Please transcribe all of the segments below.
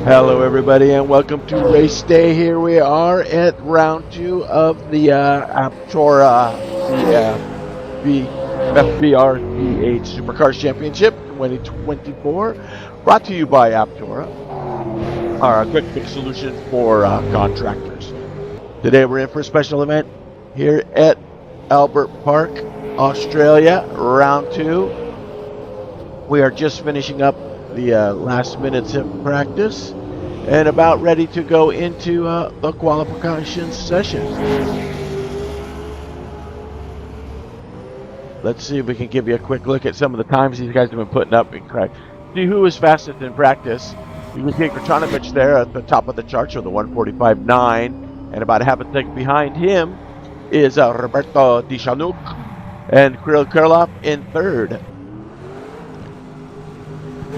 Hello, everybody, and welcome to race day. Here we are at round 2 of the APTORA FVR Supercars Championship 2024, brought to you by APTORA, our quick fix solution for contractors. Today, we're in for a special event here at Albert Park, Australia, round 2. We are just finishing up the last minutes of practice and about ready to go into the qualification session. Let's see if we can give you a quick look at some of the times these guys have been putting up. See who is fastest in practice. You can see Kratonovich there at the top of the chart, so the 1:45.9, and about a half a second behind him is Roberto Dishanuk and Kirill Kurlov in third.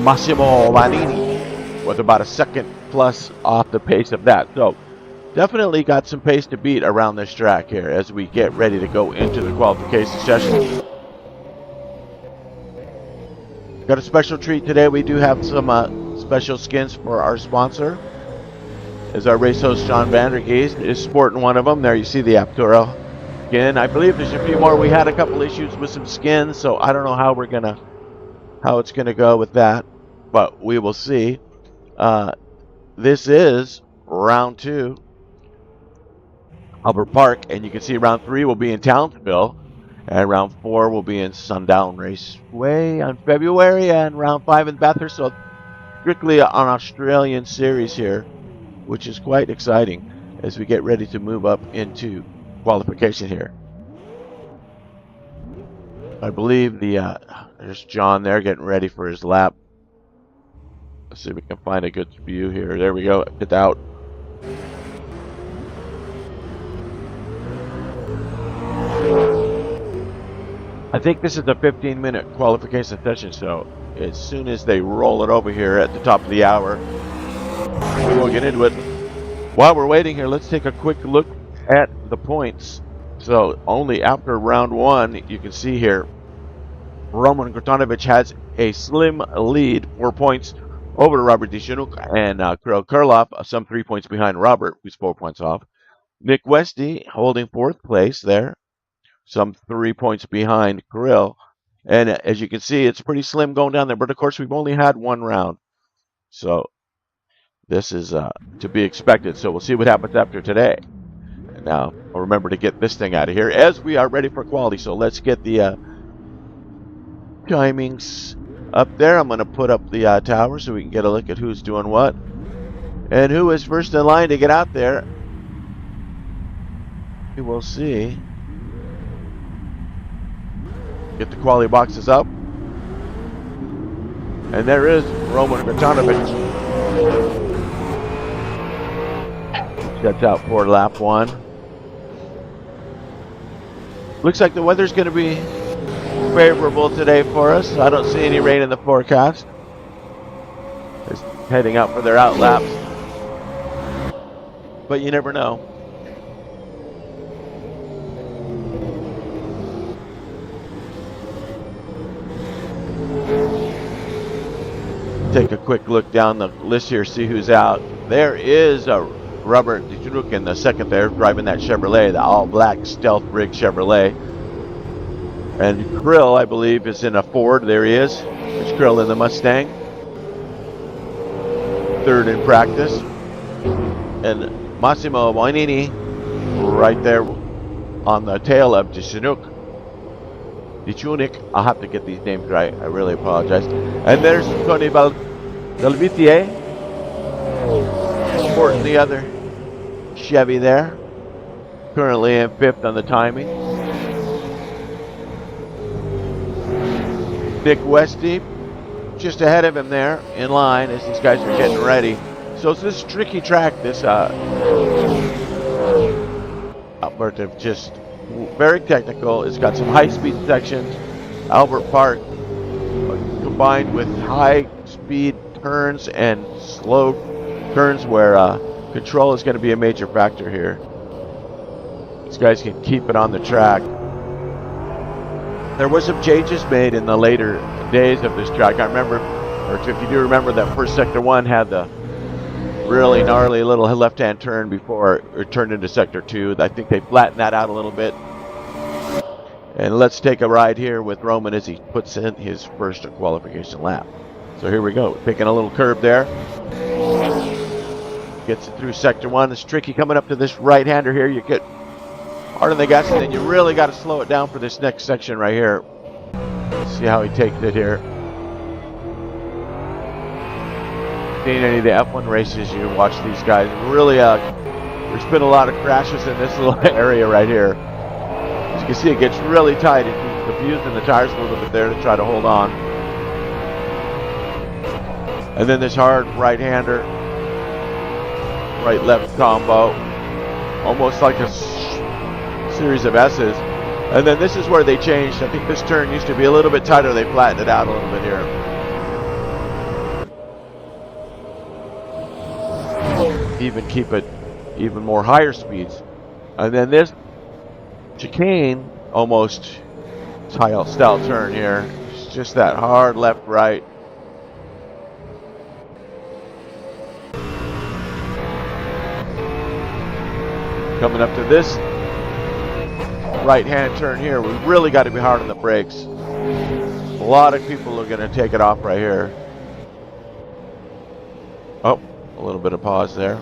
Massimo Vanini with about a second plus off the pace of that. So definitely got some pace to beat around this track here as we get ready to go into the qualification session. Got a special treat today. We do have some special skins for our sponsor. As our race host John Vandergeest is sporting one of them. There you see the APTORA skin. I believe there's a few more. We had a couple issues with some skins, so I don't know how it's gonna go with that, but we will see. This is round 2, Albert Park, and you can see round 3 will be in Townsville, and round 4 will be in Sundown Raceway on February, and round 5 in Bathurst. So strictly an Australian series here, which is quite exciting as we get ready to move up into qualification here. I believe there's John there getting ready for his lap. Let's see if we can find a good view here. There we go. Get out. I think this is a 15-minute qualification session, so as soon as they roll it over here at the top of the hour, we will get into it. While we're waiting here, let's take a quick look at the points. So only after round 1, you can see here, Roman Kratonovich has a slim lead, 4 points over to Robert Dishanuk and Kirill Kurlov, some 3 points behind Robert, who's 4 points off. Nick Westy holding 4th place there, some 3 points behind Kirill. And as you can see, it's pretty slim going down there. But of course, we've only had 1 round, so this is to be expected. So we'll see what happens after today. And now, I'll remember to get this thing out of here as we are ready for quality. So let's get the timings up there. I'm going to put up the tower so we can get a look at who's doing what and who is first in line to get out there. We will see. Get the quality boxes up. And there is Roman Kratonovich. Sets out for lap 1. Looks like the weather's going to be favorable today for us. I don't see any rain in the forecast. Just heading out for their out laps, but you never know. Take a quick look down the list here, see who's out. There is Robert Dishanuk in the second there, driving that Chevrolet, the all-black stealth rig Chevrolet. And Kirill, I believe, is in a Ford. There he is. There's Kirill in the Mustang. 3rd in practice. And Massimo Vanini right there on the tail of Dishanuk. I'll have to get these names right. I really apologize. And there's Tony Delvitier. Sporting the other Chevy there. Currently in 5th on the timing. Nick Westy just ahead of him there in line as these guys are getting ready. So it's this tricky track, this Albert, just very technical. It's got some high-speed sections. Albert Park combined with high-speed turns and slow turns where control is going to be a major factor here. These guys can keep it on the track. There was some changes made in the later days of this track. I remember, or if you do remember, that first Sector 1 had the really gnarly little left-hand turn before it turned into sector 2. I think they flattened that out a little bit. And let's take a ride here with Roman as he puts in his first qualification lap. So here we go, picking a little curve there. Gets it through sector 1. It's tricky coming up to this right-hander here. You get hard on the gas, and then you really got to slow it down for this next section right here. See how he takes it here. Seen any of the F1 races, you watch these guys. Really, there's been a lot of crashes in this little area right here. As you can see, it gets really tight. He's abusing the tires a little bit there to try to hold on. And then this hard right-hander, right-left combo, almost like a series of S's. And then this is where they changed. I think this turn used to be a little bit tighter. They flattened it out a little bit here. Even keep it even more higher speeds. And then this chicane, almost style turn here. It's just that hard left-right. Coming up to this right-hand turn here, we really got to be hard on the brakes. A lot of people are going to take it off right here. Oh, a little bit of pause there.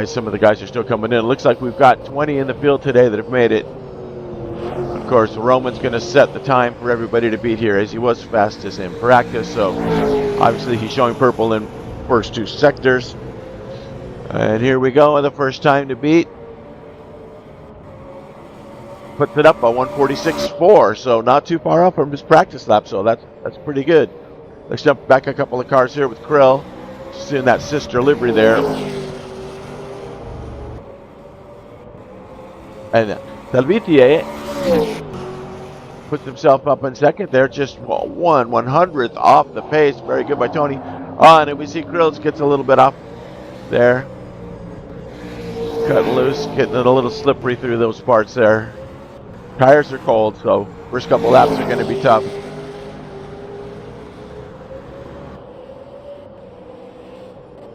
Some of the guys are still coming in. It looks like we've got 20 in the field today that have made it. Of course, Roman's going to set the time for everybody to beat here, as he was fastest in practice. So obviously he's showing purple in first 2 sectors. And here we go, the first time to beat. Puts it up by 146.4, so not too far off from his practice lap, so that's pretty good. Let's jump back a couple of cars here with Krill. Seeing that sister livery there. And Salvitier puts himself up in second there, just 1/100th off the pace. Very good by Tony. And then we see Krills gets a little bit off there. Cutting loose, getting it a little slippery through those parts there. Tires are cold, so first couple laps are going to be tough.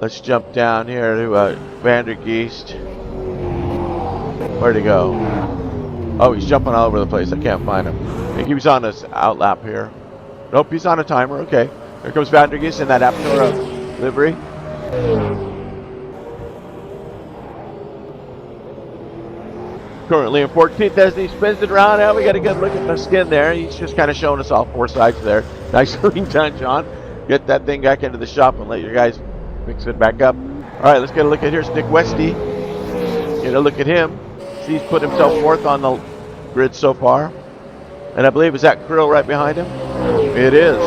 Let's jump down here to Vander Geest. Where'd he go? Oh, he's jumping all over the place. I can't find him. I think he was on this out lap here. Nope, he's on a timer. Okay. Here comes Vander Geest in that APTORA livery. Currently in 14th as he spins it around. Now we got a good look at the skin there. He's just kind of showing us all 4 sides there. Nicely done, John. Get that thing back into the shop and let your guys mix it back up. All right, let's get a look at here's Nick Westy. Get a look at him. See, he's put himself 4th on the grid so far. And I believe, is that Krill right behind him? It is.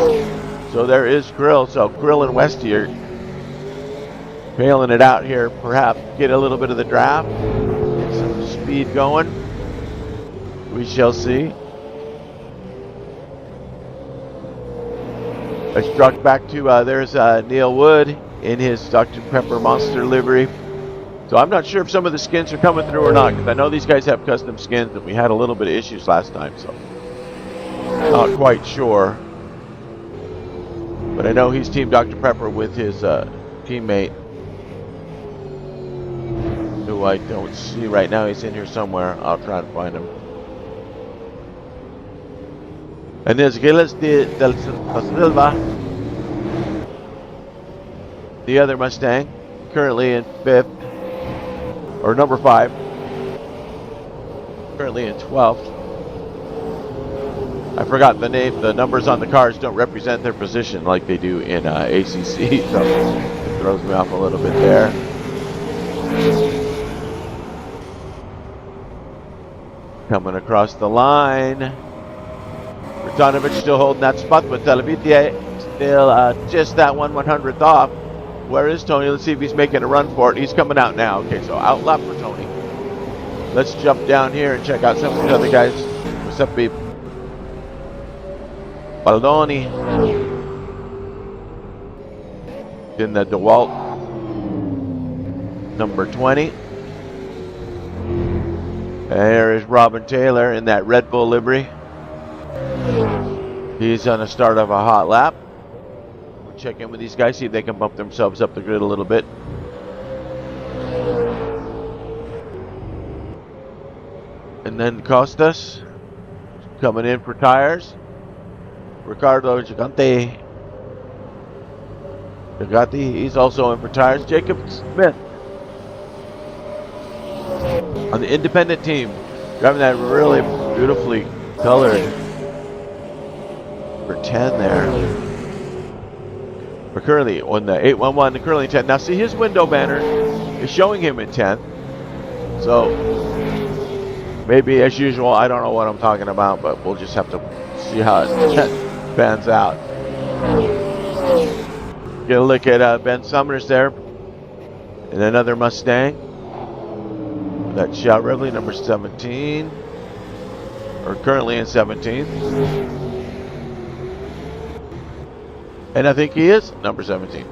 So there is Krill. So Krill and Westy are bailing it out here. Perhaps get a little bit of the draft. Get some speed going. We shall see. I struck back to, there's Neil Wood in his Dr. Pepper Monster livery. So I'm not sure if some of the skins are coming through or not, because I know these guys have custom skins, and we had a little bit of issues last time, so not quite sure. But I know he's Team Dr. Pepper with his teammate, who I don't see right now. He's in here somewhere. I'll try and find him. And there's Gilles del Silva, the other Mustang, currently in 5th. Or number 5, currently in 12th. I forgot the name. The numbers on the cars don't represent their position like they do in ACC, so it throws me off a little bit there. Coming across the line. Rutanovich still holding that spot, but Televitier still just that 1/100th off. Where is Tony? Let's see if he's making a run for it. He's coming out now. Okay, so out lap for Tony. Let's jump down here and check out some of the other guys. What's up, babe? Baldoni. In the DeWalt. Number 20. There is Robin Taylor in that Red Bull livery. He's on the start of a hot lap. check in with these guys, see if they can bump themselves up the grid a little bit. And then Costas coming in for tires. Ricardo Gigante, he's also in for tires. Jacob Smith on the independent team, driving that really beautifully colored for 10 there. For Curly on the 811, the Curly 10. Now see, his window banner is showing him in 10th. So maybe as usual, I don't know what I'm talking about, but we'll just have to see how it pans out. Get a look at Ben Summers there in another Mustang. That Shout Reveille, number 17, or currently in 17th. And I think he is number 17.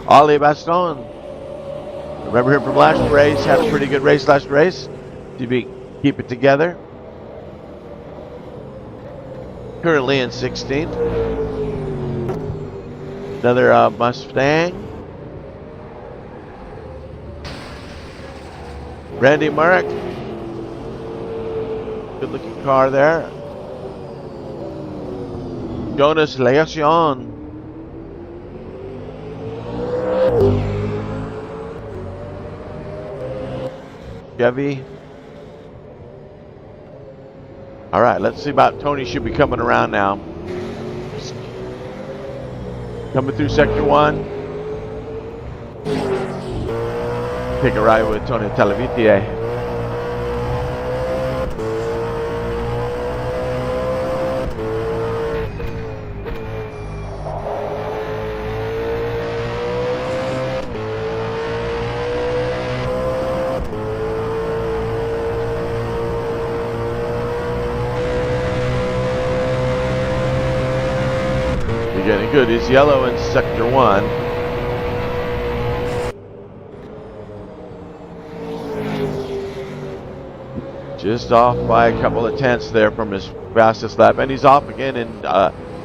Ali Baston. Remember him from last race, had a pretty good race last race. Did he keep it together? Currently in 16th. Another Mustang. Randy Marek. Good looking car there. Jonas Leacion. Chevy. All right, let's see about Tony. Should be coming around now. Coming through sector 1. Take a ride with Tony Talavitier. You're getting good. He's yellow in sector 1. Just off by a couple of tenths there from his fastest lap. And he's off again in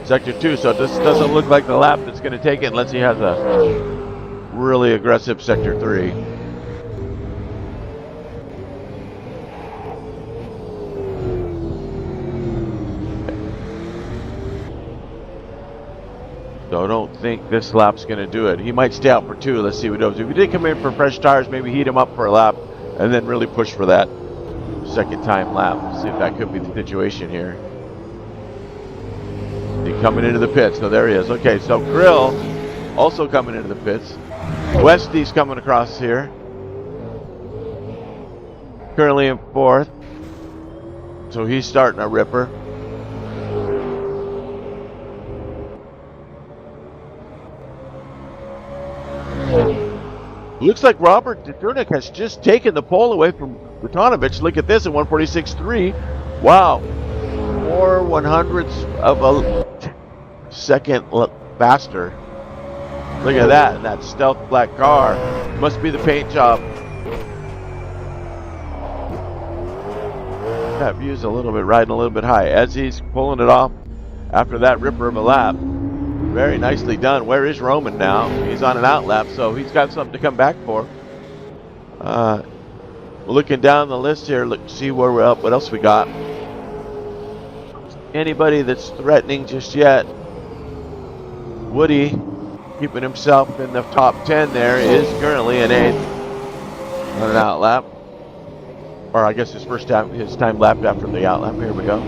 sector 2. So this doesn't look like the lap that's going to take it unless he has a really aggressive sector 3. So I don't think this lap's going to do it. He might stay out for 2. Let's see what he does. If he did come in for fresh tires, maybe heat him up for a lap and then really push for that second time lap. See if that could be the situation here. He's coming into the pits. So there he is. Okay, so Krill also coming into the pits. Westy's coming across here. Currently in 4th. So he's starting a ripper. Looks like Robert Deturnik has just taken the pole away from Butanovich. Look at this at 146.3. Wow. 4 100ths of a second faster. Look at that. And that stealth black car. Must be the paint job. That view's a little bit riding a little bit high as he's pulling it off after that ripper of a lap. Very nicely done. Where is Roman now? He's on an out lap, so he's got something to come back for. Looking down the list here, look, see where we're up. What else we got? Anybody that's threatening just yet? Woody, keeping himself in the top 10 there, is currently in 8th on an out lap. Or I guess his time lapped after the out lap. Here we go.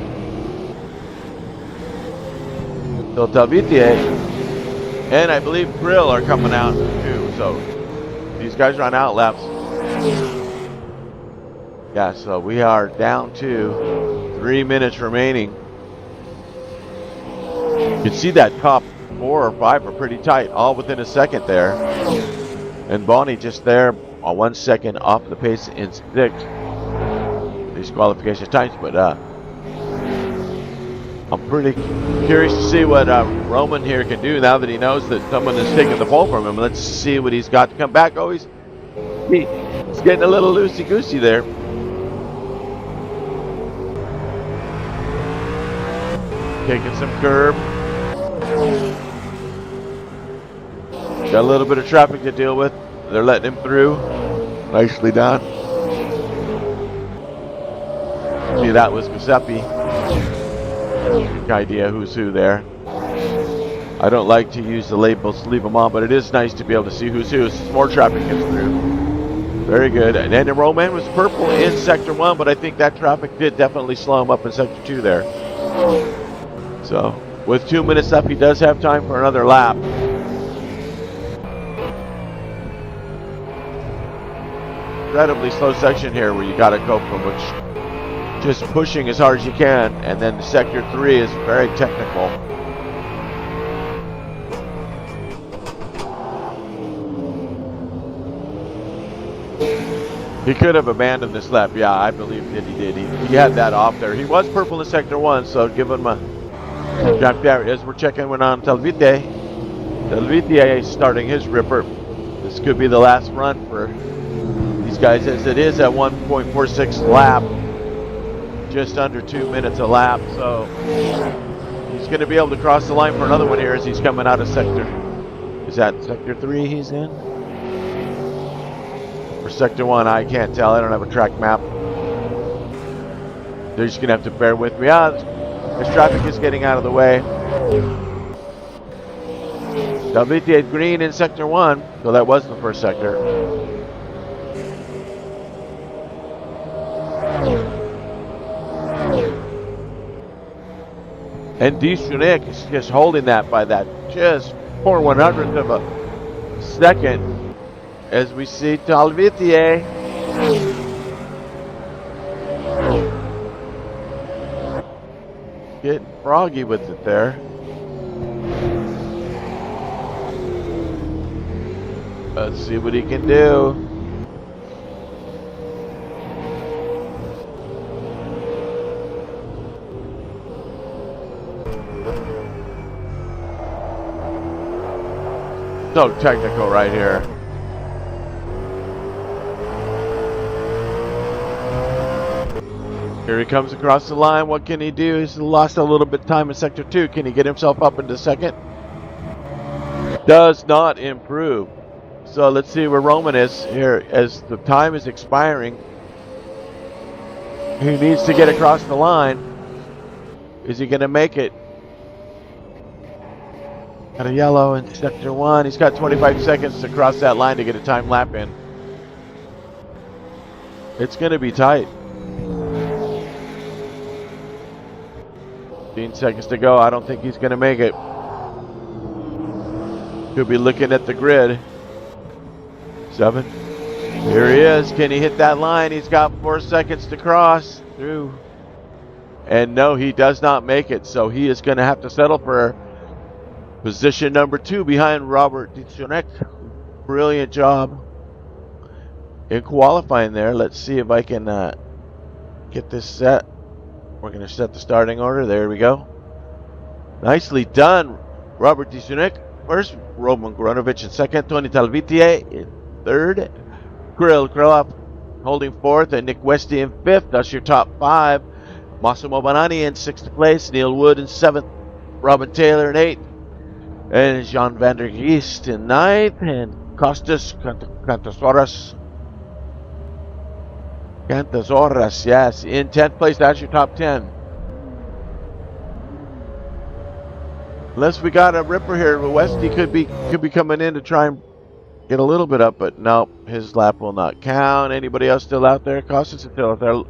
So Talavitier and I believe Krill are coming out too. So these guys are on out laps. Yeah, so we are down to 3 minutes remaining. You can see that top 4 or 5 are pretty tight, all within a second there. And Bonnie just there on 1 second off the pace in 6th. These qualification times, but I'm pretty curious to see what Roman here can do now that he knows that someone is taking the pole from him. Let's see what he's got to come back. Oh, he's getting a little loosey-goosey there. Taking some curb. Got a little bit of traffic to deal with. They're letting him through. Nicely done. See, that was Giuseppe. Good idea who's who there. I don't like to use the labels to leave them on, but it is nice to be able to see who's who. As more traffic gets through. Very good. And then Roman was purple in Sector 1, but I think that traffic did definitely slow him up in Sector 2 there. So, with 2 minutes left, he does have time for another lap. Incredibly slow section here where you got to go from which just pushing as hard as you can, and then Sector 3 is very technical. He could have abandoned this lap. Yeah, I believe that he did. He had that off there. He was purple in Sector 1, so give him a jump. There it is. We're checking in on Talvite. Talvite is starting his ripper. This could be the last run for these guys, as it is at 1.46 lap. Just under 2 minutes a lap, so he's going to be able to cross the line for another one here as he's coming out of Sector. Is that Sector 3 he's in? For Sector 1, I can't tell. I don't have a track map. They're just going to have to bear with me. This traffic is getting out of the way. Talvite green in Sector 1, so that was the first sector. And Disunik is just holding that by that just 4/100th of a second as we see Talvite getting froggy with it there. Let's see what he can do. So technical right here. Here he comes across the line. What can he do? He's lost a little bit of time in Sector 2. Can he get himself up into second? Does not improve. So let's see where Roman is here as the time is expiring. He needs to get across the line. Is he going to make it? Got a yellow in Sector 1. He's got 25 seconds to cross that line to get a time lap in. It's going to be tight. 15 seconds to go. I don't think he's going to make it. Could be looking at the grid. 7. Here he is. Can he hit that line? He's got 4 seconds to cross through. And no, he does not make it. So he is going to have to settle for position number 2 behind Robert Disunik. Brilliant job in qualifying there. Let's see if I can get this set. We're going to set the starting order. There we go. Nicely done, Robert Disunik. First, Roman Grunovich in second. Tony Talvite in third. Kirill Krylov holding fourth. And Nick Westy in fifth. That's your top 5. Massimo Bonanni in 6th place. Neil Wood in 7th. Robin Taylor in 8th. And Jean van der Geest in 9th. And Costas Kantasoras, yes, in 10th place. That's your top 10. Unless we got a ripper here, Westy could be coming in to try and get a little bit up, but no, his lap will not count. Anybody else still out there? Costas is still out there.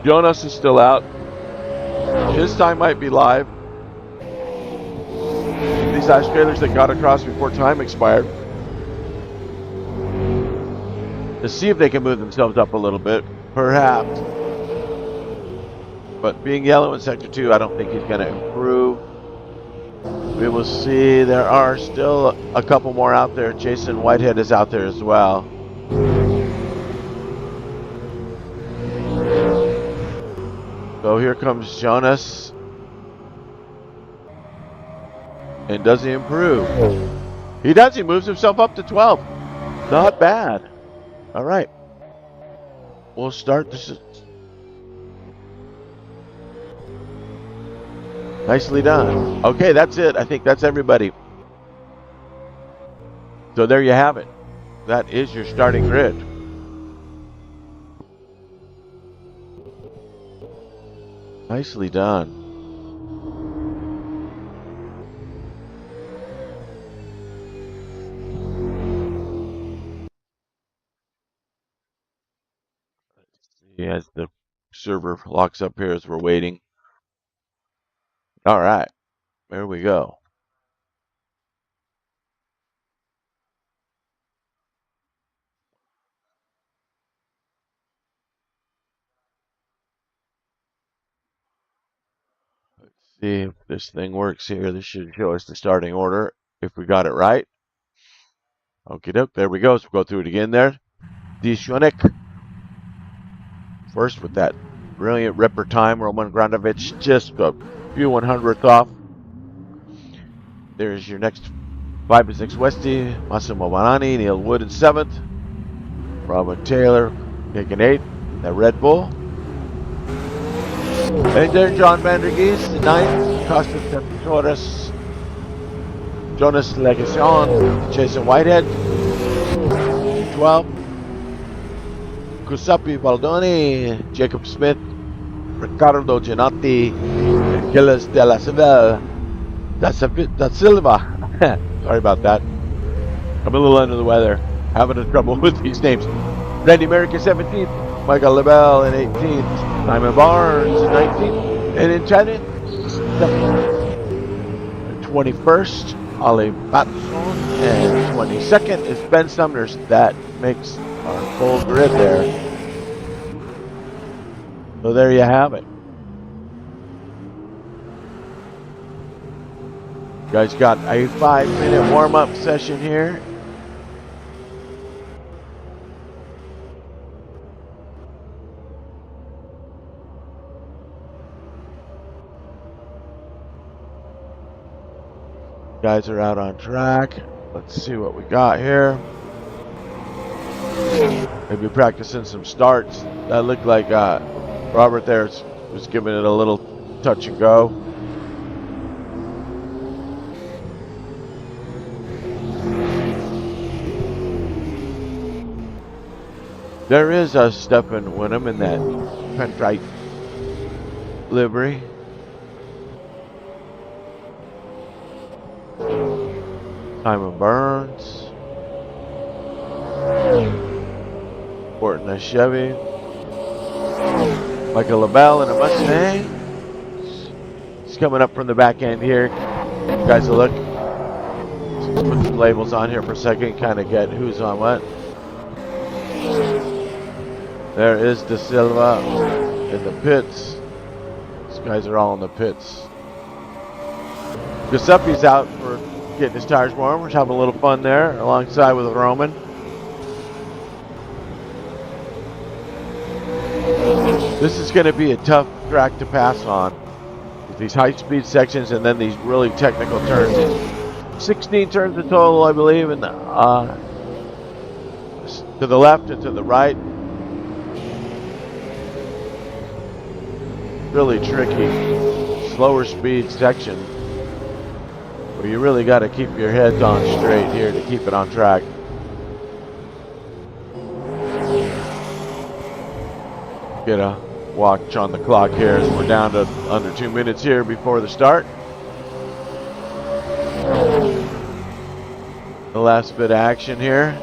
Jonas is still out. His time might be live. These ice trailers that got across before time expired. To see if they can move themselves up a little bit, perhaps. But being yellow in Sector 2, I don't think he's going to improve. We will see. There are still a couple more out there. Jason Whitehead is out there as well. So here comes Jonas. And does he improve? He does. He moves himself up to 12. Not bad. All right. We'll start this. Nicely done. Okay, that's it. I think that's everybody. So there you have it. That is your starting grid. Nicely done. As the server locks up here as we're waiting. All right, there we go. Let's see if this thing works here. This should show us the starting order if we got it right. Okie doke, there we go. So we'll go through it again there. Dishonik first with that brilliant ripper time. Roman Grandovic just a few 100th off. There's your next 5 and 6 Westy. Massimo Banani, Neil Wood in 7th. Robin Taylor taking 8th. That Red Bull. And there John Vandergeest in 9th. Costa Torres. Jonas Legacion. Jason Whitehead. 12th. Giuseppe Baldoni, Jacob Smith, Ricardo Giannotti, and Gilles de la Silva. Sorry about that. I'm a little under the weather. Having trouble with these names. Randy Merrick is 17th. Michael LaBelle in 18th. Simon Barnes in 19th. And in 10th, 21st, Ali Batson. And 22nd is Ben Sumners. That makes our full grid there. So there you have it. You guys got a 5-minute warm-up session here. You guys are out on track. Let's see what we got here. Maybe practicing some starts. That looked like Robert there was giving it a little touch and go. There is a Stefan Winham in that Pentrite livery. Simon Burns. Porting a Chevy. Michael LaBelle in a Mustang. He's coming up from the back end here. You guys will look. Let's put some labels on here for a second, kind of get who's on what. There is De Silva in the pits. These guys are all in the pits. Giuseppe's out for getting his tires warm. We're having a little fun there alongside with Roman. This is going to be a tough track to pass on with these high-speed sections and then these really technical turns. 16 turns in total, I believe, and to the left and to the right. Really tricky, slower speed section where you really got to keep your heads on straight here to keep it on track. Get a watch on the clock here as we're down to under 2 minutes here before the start. The last bit of action here.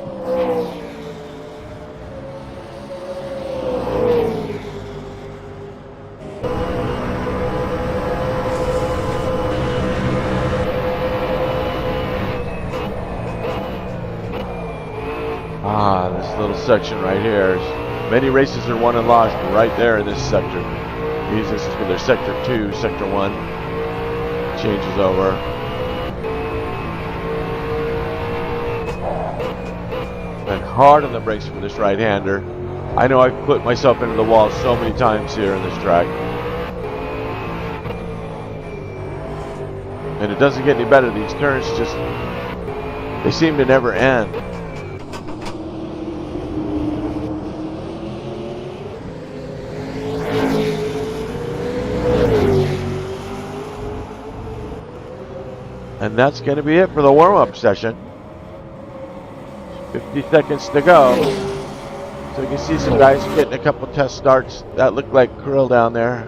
This little section right here. Many races are won and lost right there in this sector. This is for their sector 2, sector 1 changes over. And hard on the brakes for this right-hander. I know I've put myself into the wall so many times here in this track. And it doesn't get any better. These turns just, they seem to never end. And that's going to be it for the warm-up session. 50 seconds to go. So you can see some guys getting a couple test starts. That looked like Krill down there.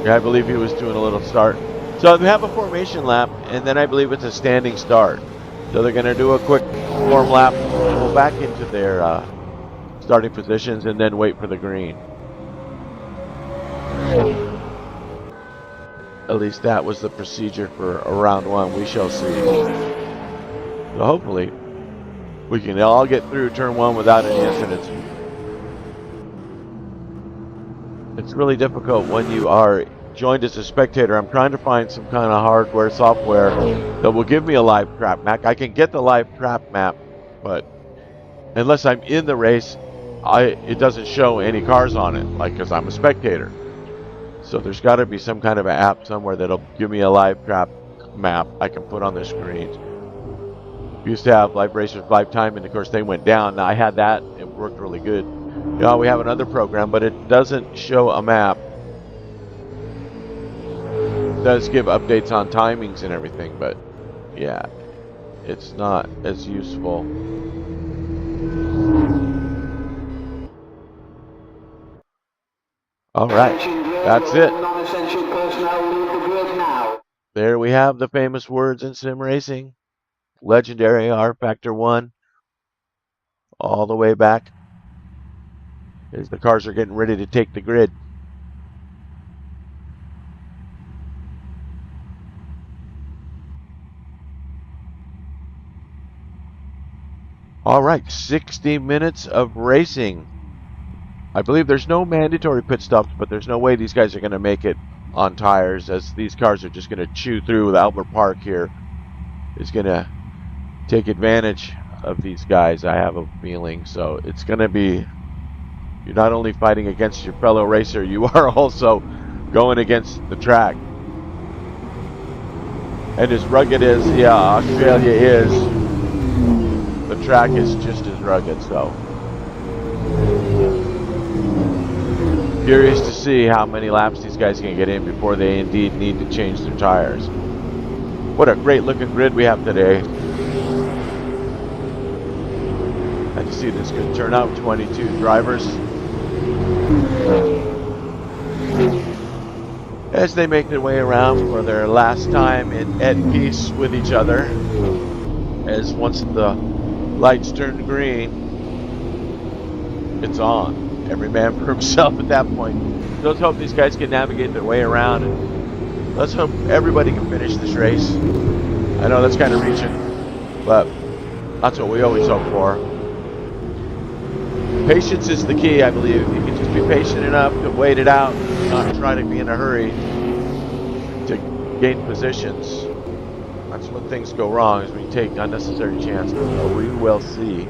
Yeah, I believe he was doing a little start. So they have a formation lap, and then I believe it's a standing start. So they're going to do a quick warm lap, go back into their starting positions, and then wait for the green. At least that was the procedure for round one. We shall see. So hopefully we can all get through turn one without any incidents. It's really difficult when you are joined as a spectator. I'm trying to find some kind of hardware, software that will give me a live trap map. I can get the live trap map, but unless I'm in the race, it doesn't show any cars on it, like, because I'm a spectator. So there's got to be some kind of an app somewhere that'll give me a live trap map I can put on the screens. We used to have Live Racers Live Time, and of course they went down. Now I had that; it worked really good. Now we have another program, but it doesn't show a map. It does give updates on timings and everything, but yeah, it's not as useful. All right, that's it. There we have the famous words in sim racing. Legendary R Factor 1. All the way back as the cars are getting ready to take the grid. All right, 60 minutes of racing. I believe there's no mandatory pit stops, but there's no way these guys are going to make it on tires, as these cars are just going to chew through. The Albert Park here is going to take advantage of these guys, I have a feeling. So it's going to be, you're not only fighting against your fellow racer, you are also going against the track. And as rugged as, yeah, Australia is, the track is just as rugged. So curious to see how many laps these guys can get in before they indeed need to change their tires. What a great looking grid we have today. I see this could turn out. 22 drivers as they make their way around for their last time at peace with each other, as once the lights turn green, it's on. Every man for himself at that point. So let's hope these guys can navigate their way around, and let's hope everybody can finish this race. I know that's kind of reaching, but that's what we always hope for. Patience is the key, I believe. You can just be patient enough to wait it out, not try to be in a hurry to gain positions. That's when things go wrong, is when you take unnecessary chances. So we will see.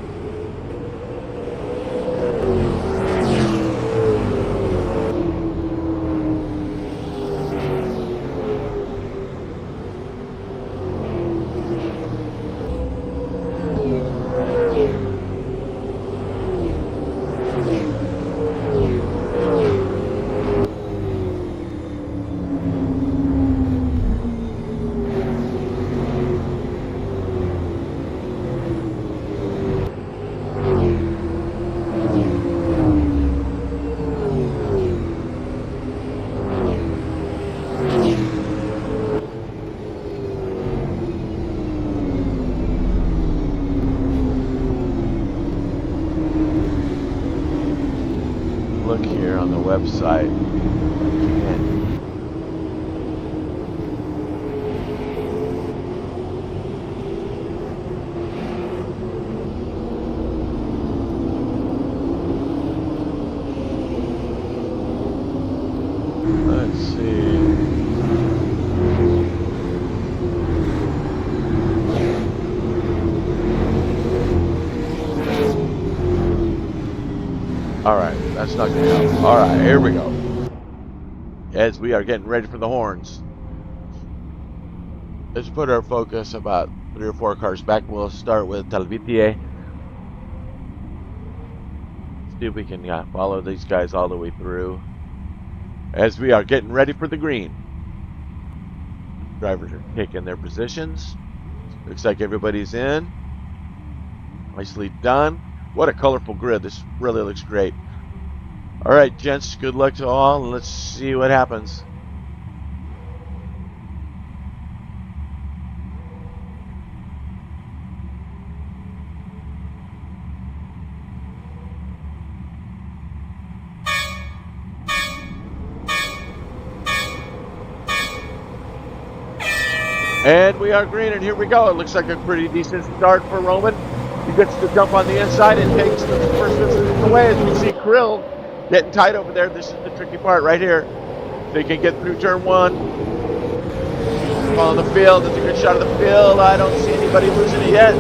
Look here on the website. Let's see. All right, that's not going to help. All right, here we go. As we are getting ready for the horns. Let's put our focus about 3 or 4 cars back. We'll start with Talvitie. See if we can follow these guys all the way through. As we are getting ready for the green. Drivers are taking their positions. Looks like everybody's in. Nicely done. What a colorful grid. This really looks great. All right, gents, good luck to all. Let's see what happens. And we are green, and here we go. It looks like a pretty decent start for Roman. He gets to jump on the inside and takes the first distance away. As we see Krill getting tight over there. This is the tricky part right here. If they can get through turn one. Following the field. That's a good shot of the field. I don't see anybody losing it yet.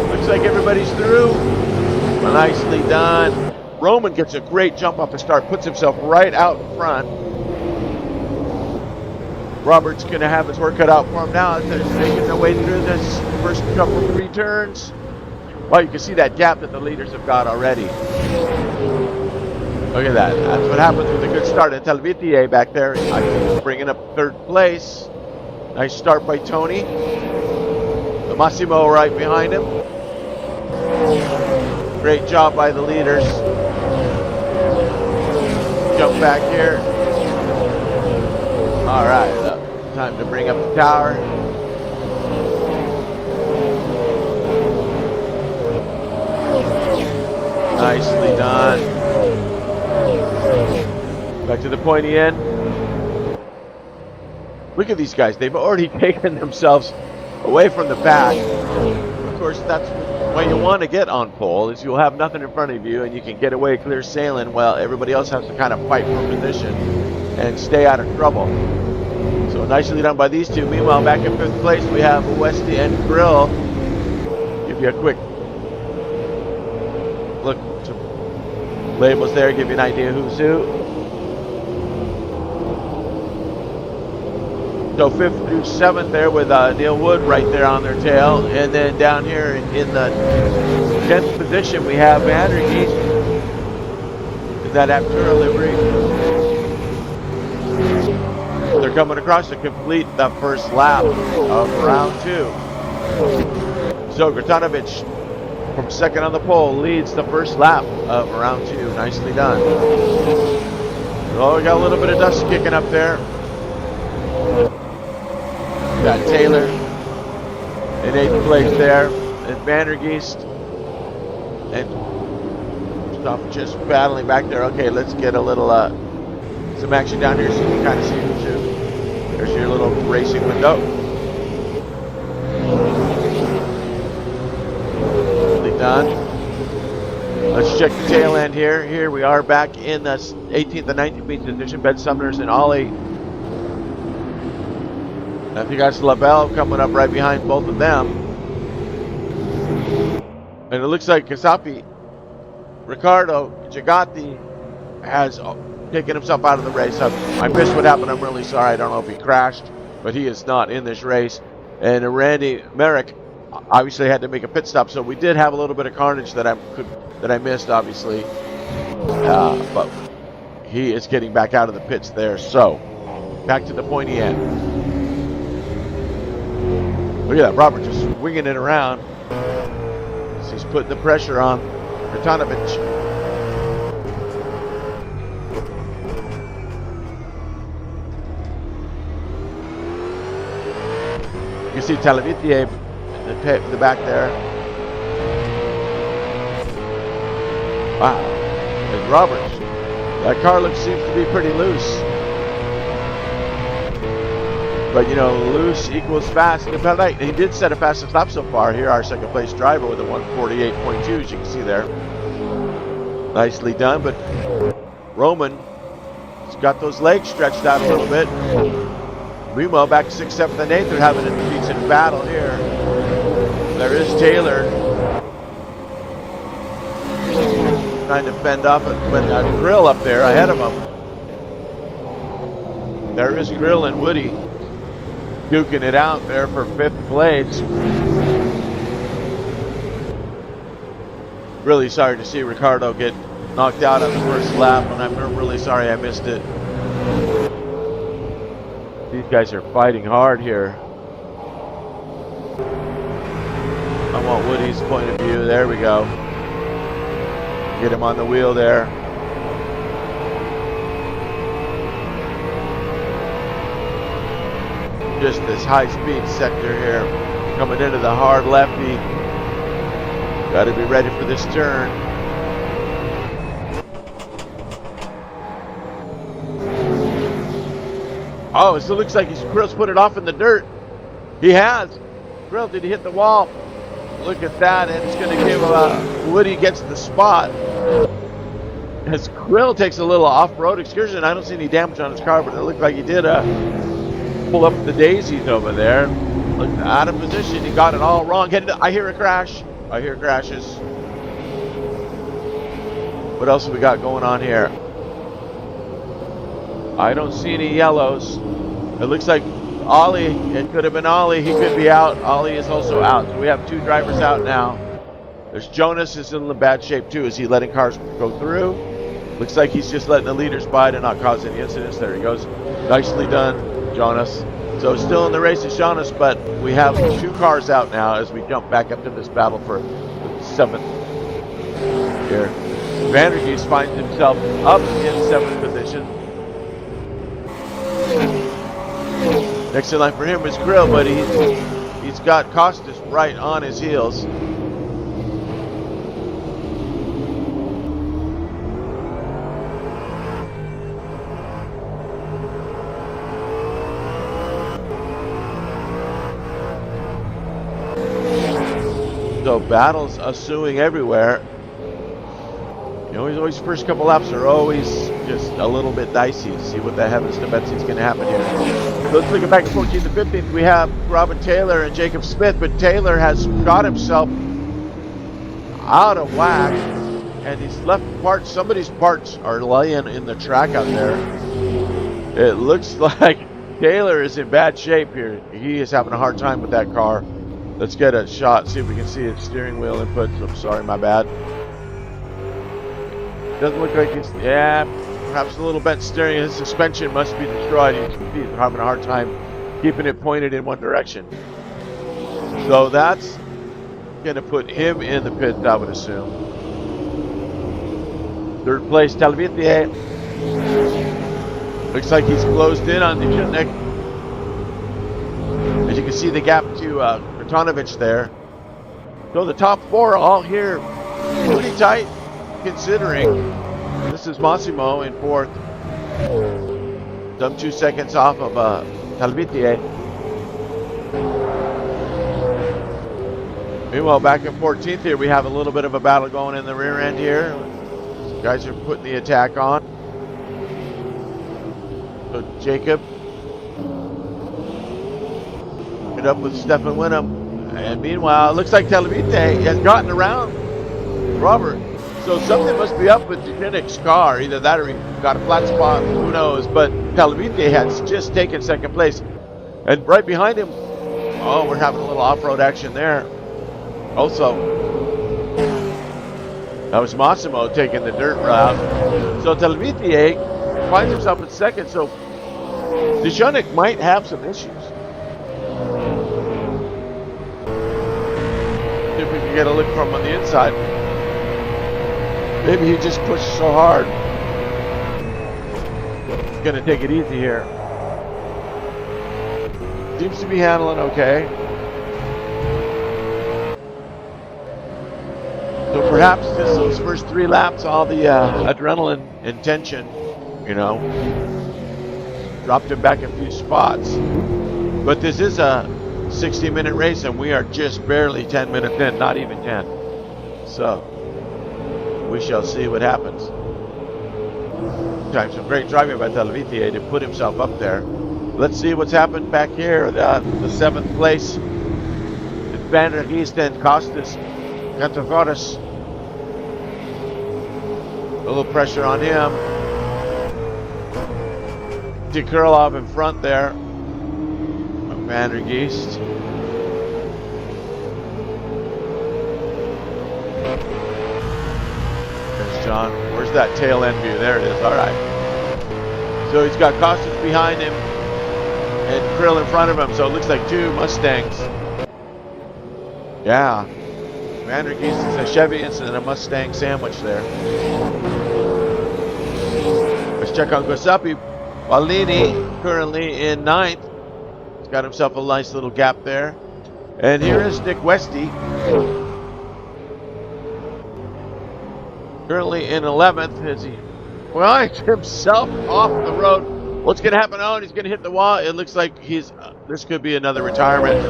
Looks like everybody's through. Well, nicely done. Roman gets a great jump off the start. Puts himself right out in front. Robert's going to have his work cut out for him now. They're making their way through this first couple, 3 turns. Well, you can see that gap that the leaders have got already. Look at that. That's what happens with a good start. And Televitier back there, bringing up 3rd place. Nice start by Tony. The Massimo right behind him. Great job by the leaders. Jump back here. All right. Time to bring up the tower. Nicely done. Back to the pointy end. Look at these guys. They've already taken themselves away from the back. Of course, that's what you want to get on pole, is you'll have nothing in front of you and you can get away clear sailing while everybody else has to kind of fight for position and stay out of trouble. So nicely done by these two. Meanwhile, back in 5th place, we have Westy and Grill. Give you a quick look to labels there, give you an idea who's who. So 5th through 7th there with Neil Wood right there on their tail. And then down here in the 10th position, we have Vandergeest in that APTORA livery. They're coming across to complete the first lap of round 2. So Grtanovic from 2nd on the pole leads the first lap of round 2. Nicely done. Oh, we got a little bit of dust kicking up there. Got Taylor in 8th place there, and Vandergeest and stuff just battling back there. Okay, let's get a little some action down here so you can kind of see who's who. There's your little racing window. Nicely done. Let's check the tail end here. Here we are back in the 18th and 19th position. Ben Sumner's and Ollie. I think that's LaBelle coming up right behind both of them. And it looks like Kasapi, Ricardo Giagatti has taken himself out of the race. I missed what happened. I'm really sorry. I don't know if he crashed, but he is not in this race. And Randy Merrick obviously had to make a pit stop, so we did have a little bit of carnage that I missed, obviously. But he is getting back out of the pits there. So back to the pointy end. Look at that, Robert just winging it around. So he's putting the pressure on Grtanovic. You see Televitier in the back there. Wow. And Roberts. That car seems to be pretty loose. But, you know, loose equals fast. He did set a fastest lap so far. Here, our 2nd place driver with a 1:48.2, as you can see there. Nicely done, but Roman has got those legs stretched out a little bit. Meanwhile, back 6th, 7th, and 8th, they're having a decent battle here. There is Taylor trying to fend off it with a Grill up there ahead of him. There is Grill and Woody duking it out there for 5th place. Really sorry to see Ricardo get knocked out on the first lap, and I'm really sorry I missed it. These guys are fighting hard here. I want Woody's point of view. There we go. Get him on the wheel there. Just this high-speed sector here. Coming into the hard lefty. Got to be ready for this turn. Oh, so it looks like Grill's put it off in the dirt. He has. Grill, did he hit the wall? Look at that, and it's going to give Woody gets the spot. As Grill takes a little off-road excursion, I don't see any damage on his car, but it looked like he did pull up the daisies over there. Looked out of position. He got it all wrong. I hear a crash. I hear crashes. What else have we got going on here? I don't see any yellows. It looks like Ollie, it could have been Ollie. He could be out. Ollie is also out. So we have two drivers out now. There's Jonas is in bad shape too. Is he letting cars go through? Looks like he's just letting the leaders by to not cause any incidents. There he goes. Nicely done, Jonas. So still in the race is Jonas, but we have two cars out now as we jump back up to this battle for seventh here. Vandergeest finds himself up in seventh position. Next in line for him is Grill, but he's got Costas right on his heels. So battles ensuing everywhere. You know, always first couple laps are always just a little bit dicey to see what the heavens to Betsy is going to happen here. So let's look at back to 14th to 15th. We have Robin Taylor and Jacob Smith, but Taylor has got himself out of whack, and he's left parts. Somebody's parts are laying in the track out there. It looks like Taylor is in bad shape here. He is having a hard time with that car. Let's get a shot, see if we can see his steering wheel inputs. I'm sorry, my bad. Doesn't look like he's, yeah, perhaps a little bent steering. His suspension must be destroyed. He's having a hard time keeping it pointed in one direction. So that's going to put him in the pits, I would assume. Third place, Talvitier. Looks like he's closed in on Dujutnik. As you can see, the gap to Kratonovich there. So the top four all here pretty tight, considering this is Massimo in fourth. Some 2 seconds off of Talvitier. Meanwhile, back in 14th here, we have a little bit of a battle going in the rear end here. Guys are putting the attack on. So Jacob get up with Stefan Winham. And meanwhile, it looks like Talvitier has gotten around Robert. So something must be up with Dujutnik's car. Either that or he got a flat spot, who knows. But Talvitier has just taken second place. And right behind him, oh, we're having a little off-road action there. Also, that was Massimo taking the dirt route. So Talvitier finds himself in second. So Dujutnik might have some issues. See if we can get a look from on the inside. Maybe he just pushed so hard. He's going to take it easy here. Seems to be handling okay. So perhaps just those first 3 laps, all the adrenaline and tension, you know, dropped him back a few spots. But this is a 60-minute race, and we are just barely 10 minutes in, not even 10. So we shall see what happens. Some great driving by Talvitier to put himself up there. Let's see what's happened back here. The 7th place. It's Vandergeest and Costas Kantovaris. A little pressure on him. Kurlov in front there. Vandergeest. John, where's that tail end view? There it is. All right. So he's got Costas behind him and Krill in front of him. So it looks like 2 Mustangs. Yeah. Vandergeest is a Chevy and a Mustang sandwich there. Let's check on Giuseppe Ballini, currently in 9th. He's got himself a nice little gap there. And here is Nick Westy, currently in 11th as he finds himself off the road. What's going to happen? Oh, he's going to hit the wall. It looks like this could be another retirement.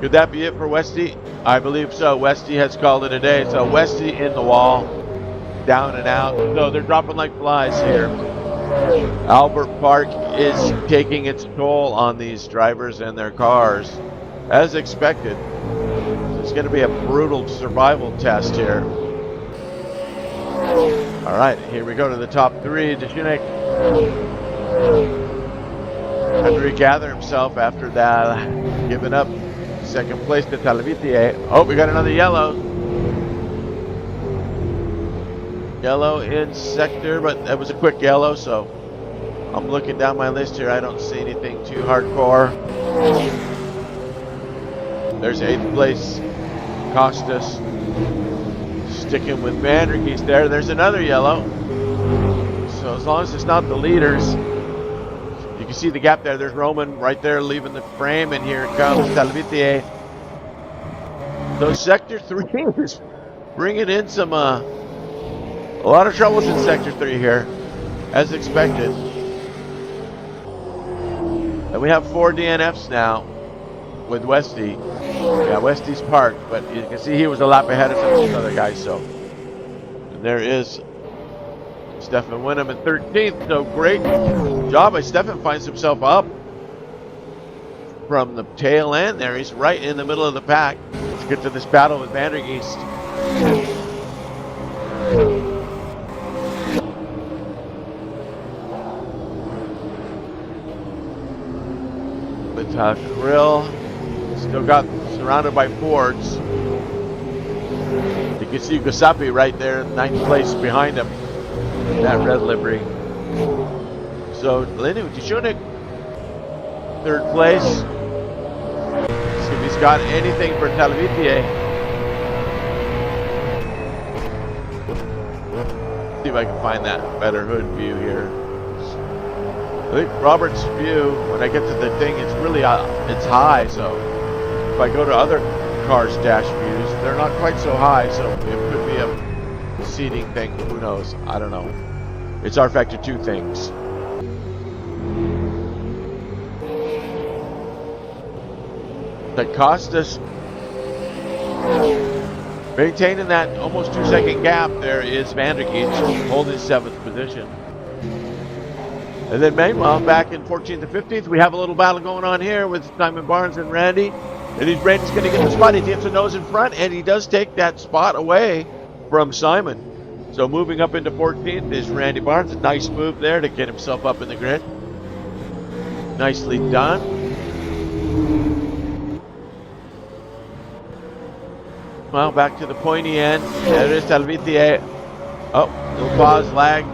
Could that be it for Westy? I believe so. Westy has called it a day. So Westy in the wall, down and out. So they're dropping like flies here. Albert Park is taking its toll on these drivers and their cars, as expected. It's going to be a brutal survival test here. All right, here we go to the top 3. Deschunick had to regather himself after that, giving up second place to Talavitier. Oh, we got another yellow. Yellow in sector, but that was a quick yellow, so I'm looking down my list here. I don't see anything too hardcore. There's 8th place, Costas. Sticking with Vandergeest there. There's another yellow. So as long as it's not the leaders, you can see the gap there. There's Roman right there leaving the frame, and here comes Talavitier. So sector 3 is bringing in some a lot of troubles in sector 3 here, as expected. And we have 4 DNFs now with Westy. Yeah, Westy's parked, but you can see he was a lap ahead of some of those other guys. So, and there is Stefan Winham in 13th. So great job by Stefan. Finds himself up from the tail end there. He's right in the middle of the pack. Let's get to this battle with Vandergeest. With Krill. Still got surrounded by Fords. You can see Giuseppe right there in 9th place behind him in that red livery. So Lenny Deschunick, 3rd place. See if he's got anything for Talavitier. See if I can find that better hood view here. I think Robert's view, when I get to the thing, it's really it's high, so if I go to other cars' dash views, they're not quite so high, so it could be a seating thing. Who knows? I don't know. It's our factor 2 things. The Costas maintaining that almost 2-second gap. There is Vandergeest holding 7th position. And then meanwhile, back in 14th to 15th, we have a little battle going on here with Simon Barnes and Randy. And Randy's going to get the spot. He gets a nose in front, and he does take that spot away from Simon. So moving up into 14th is Randy Barnes. A nice move there to get himself up in the grid. Nicely done. Well, back to the pointy end. There is Talavitier. Oh, little pause, lag.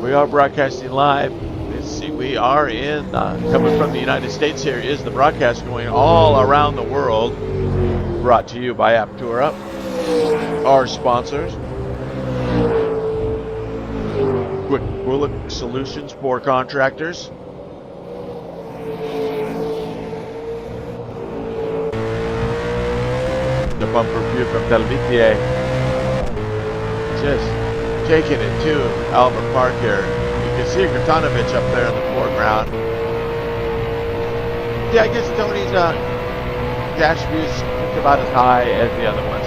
We are broadcasting live. Let's see, we are in, coming from the United States. Here is the broadcast going all around the world. Brought to you by APTORA, our sponsors. Quick Bullet Solutions for contractors. The bumper view from Talavitier. Just taking it to Albert Park here. You can see Gratanovich up there in the foreground. Yeah, I guess Tony's dash view is about as high as the other ones,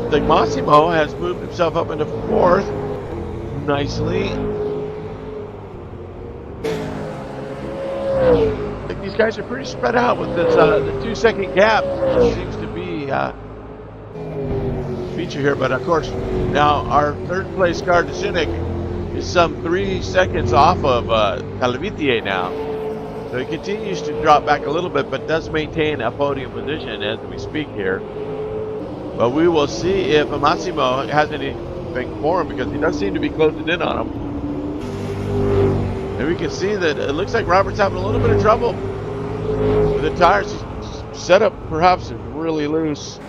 though. The Massimo has moved himself up into 4th nicely. I think these guys are pretty spread out with this the 2-second gap. Seems to be feature here, but of course now our 3rd place car, Deschunick, is some 3 seconds off of Talavitier now. So he continues to drop back a little bit, but does maintain a podium position as we speak here. But we will see if Massimo has anything for him, because he does seem to be closing in on him. And we can see that it looks like Robert's having a little bit of trouble with the tires. His setup perhaps is really loose.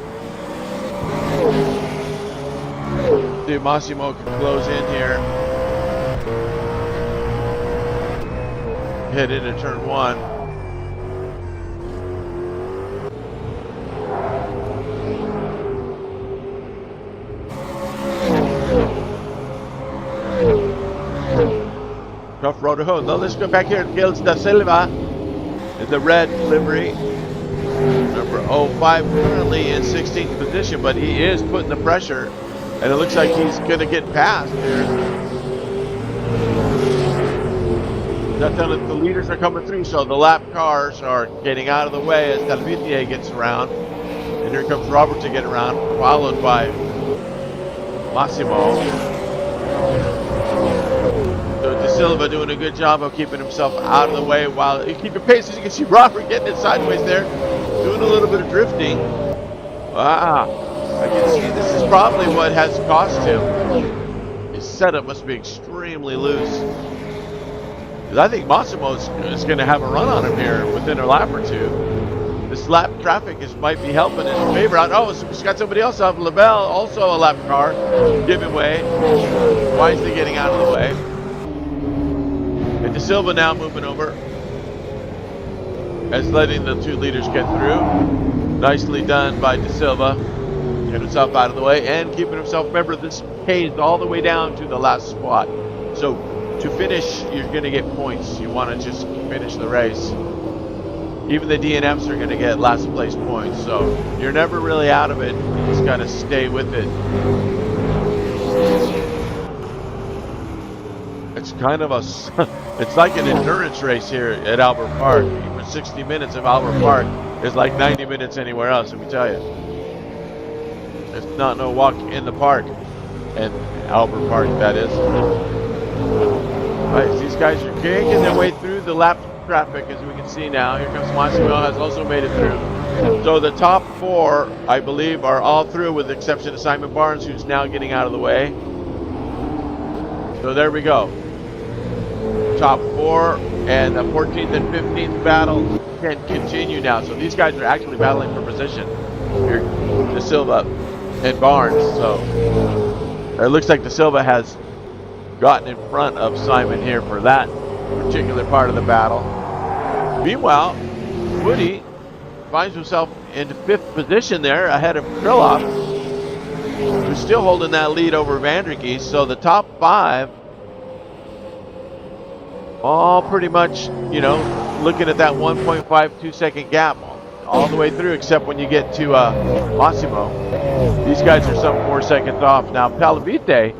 See, Massimo can close in here. Head into turn one. Tough road to hoe. Now let's go back here. Gils da Silva in the red livery. Number 05 currently in 16th position, but he is putting the pressure, and it looks like he's going to get past here. That's how the leaders are coming through, so the lap cars are getting out of the way as Talvitier gets around. And here comes Robert to get around, followed by Massimo. So De Silva doing a good job of keeping himself out of the way while he keeping pace. As you can see, Robert getting it sideways there, doing a little bit of drifting. I can see this is probably what has cost him. His setup must be extremely loose. I think Massimo is going to have a run on him here within a lap or two. This lap traffic might be helping his favor out. Oh, so he's got somebody else off. Labelle, also a lap car, giving way. Wisely getting out of the way. And De Silva now moving over as letting the two leaders get through. Nicely done by De Silva. Get himself out of the way and keeping himself. Remember, this pays all the way down to the last spot. So to finish, you're going to get points. You want to just finish the race. Even the DNFs are going to get last place points. So you're never really out of it. You just got to stay with it. It's kind of it's like an endurance race here at Albert Park. Even 60 minutes of Albert Park is like 90 minutes anywhere else, let me tell you. It's not no walk in the park. And Albert Park, that is. Right, these guys are kicking their way through the lap traffic, as we can see now. Here comes Massimo, has also made it through. So the top four, I believe, are all through, with the exception of Simon Barnes, who's now getting out of the way. So there we go. Top four, and the 14th and 15th battle can continue now. So these guys are actually battling for position. Here, De Silva and Barnes. So it looks like De Silva has gotten in front of Simon here for that particular part of the battle. Meanwhile, Woody finds himself in 5th position there, ahead of Krylov, who's still holding that lead over Vandergeest. So the top 5 all pretty much, you know, looking at that 1.52 second gap all the way through, except when you get to Massimo. These guys are some 4 seconds off. Now Talvitier,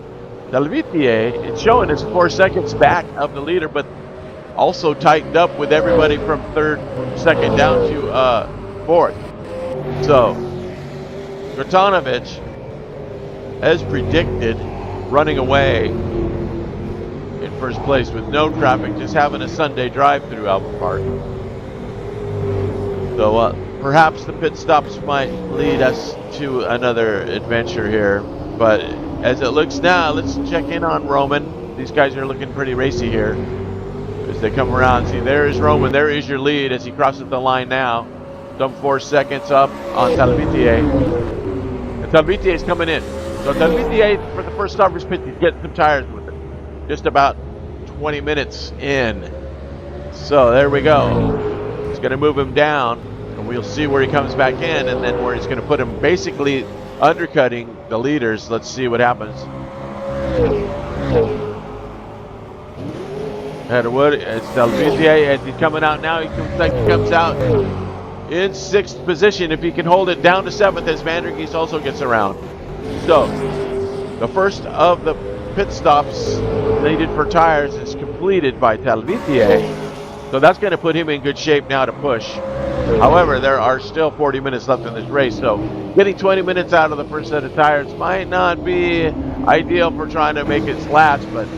it's showing it's 4 seconds back of the leader, but also tightened up with everybody from 3rd, 2nd down to 4th. So Gratonovic, as predicted, running away in 1st place with no traffic, just having a Sunday drive through Albert Park. So perhaps the pit stops might lead us to another adventure here, but as it looks now, let's check in on Roman. These guys are looking pretty racy here as they come around. See, there is Roman. There is your lead as he crosses the line now. Some 4 seconds up on Talvitier. And Talvitier is coming in. So Talvitier, for the first stop of his pit, he's getting some tires with it. Just about 20 minutes in. So there we go. He's going to move him down, and we'll see where he comes back in, and then where he's going to put him basically undercutting the leaders. Let's see what happens. Heatherwood, it's Talvitier as he's coming out now. He comes out in 6th position. If he can hold it down to 7th as Vandergeest also gets around. So the first of the pit stops needed for tires is completed by Talvitier. So that's going to put him in good shape now to push. However, there are still 40 minutes left in this race, so getting 20 minutes out of the first set of tires might not be ideal for trying to make it last, but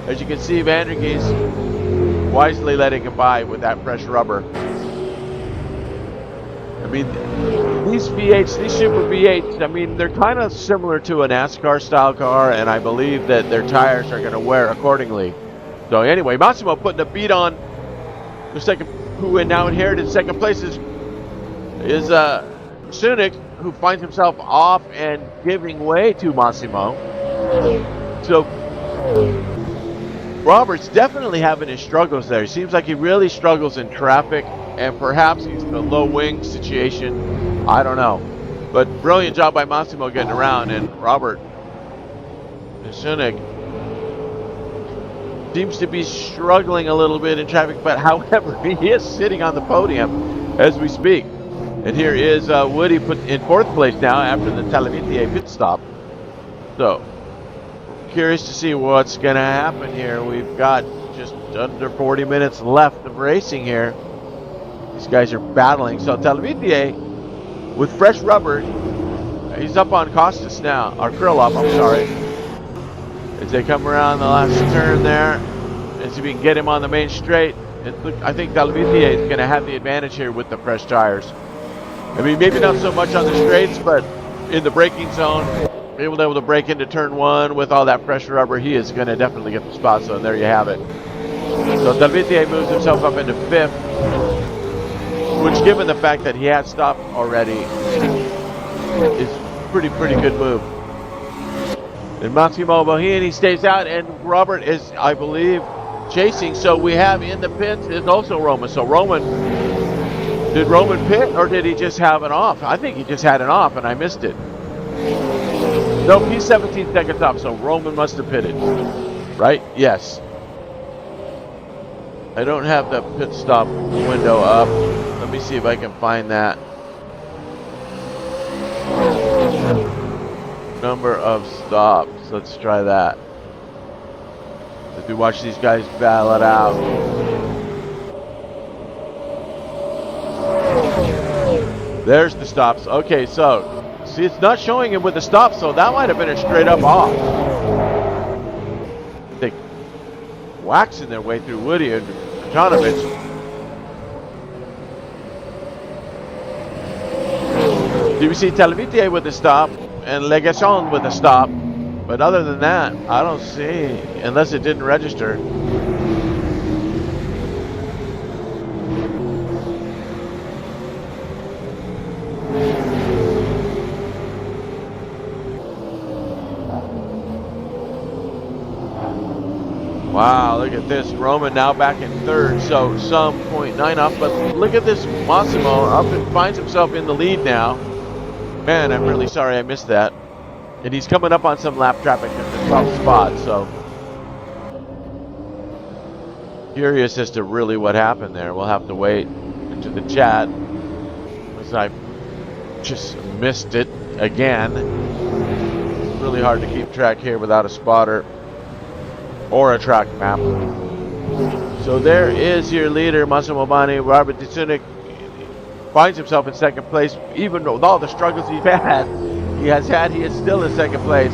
as you can see, Vandergeest wisely letting him by with that fresh rubber. I mean, these V8s, these Super V8s, I mean, they're kind of similar to a NASCAR style car, and I believe that their tires are going to wear accordingly. So anyway, Massimo putting a beat on the second, who now inherited second place is Sunik, who finds himself off and giving way to Massimo. So Robert's definitely having his struggles there. He seems like he really struggles in traffic, and perhaps he's in a low wing situation. I don't know. But brilliant job by Massimo getting around, and Robert Sunik seems to be struggling a little bit in traffic, but however, he is sitting on the podium as we speak. And here is Woody put in fourth place now after the Talavitier pit stop. So, curious to see what's going to happen here. We've got just under 40 minutes left of racing here. These guys are battling. So Talavitier with fresh rubber, he's up on Costas now, or Krylov, I'm sorry. As they come around the last turn there, and see if we can get him on the main straight. I think Talavitier is going to have the advantage here with the fresh tires. I mean, maybe not so much on the straights, but in the braking zone, able to break into turn one with all that fresh rubber, he is going to definitely get the spot. So there you have it. So Talavitier moves himself up into fifth, which, given the fact that he had stopped already, is pretty good move. And Massimo Bohini stays out, and Robert is, I believe, chasing. So we have in the pits is also Roman. So did Roman pit, or did he just have an off? I think he just had an off, and I missed it. No, he's 17 seconds off, so Roman must have pitted, right? Yes. I don't have the pit stop window up. Let me see if I can find that. Number of stops. Let's try that. As we watch these guys battle it out. There's the stops. Okay, so see, it's not showing him with the stop, so that might have been a straight up off. They waxing their way through Woody and Janovic. Do we see Talavitier with the stop and Legasson with the stop? But other than that, I don't see, unless it didn't register. Wow, look at this. Roman now back in third, so some 0.9 off. But look at this Massimo up and finds himself in the lead now. Man, I'm really sorry I missed that. And he's coming up on some lap traffic in the 12th spot, so curious as to really what happened there. We'll have to wait into the chat, because I just missed it again. It's really hard to keep track here without a spotter or a track map. So there is your leader, Massimo Bani. Robert Sunik finds himself in second place, even with all the struggles he is still in second place.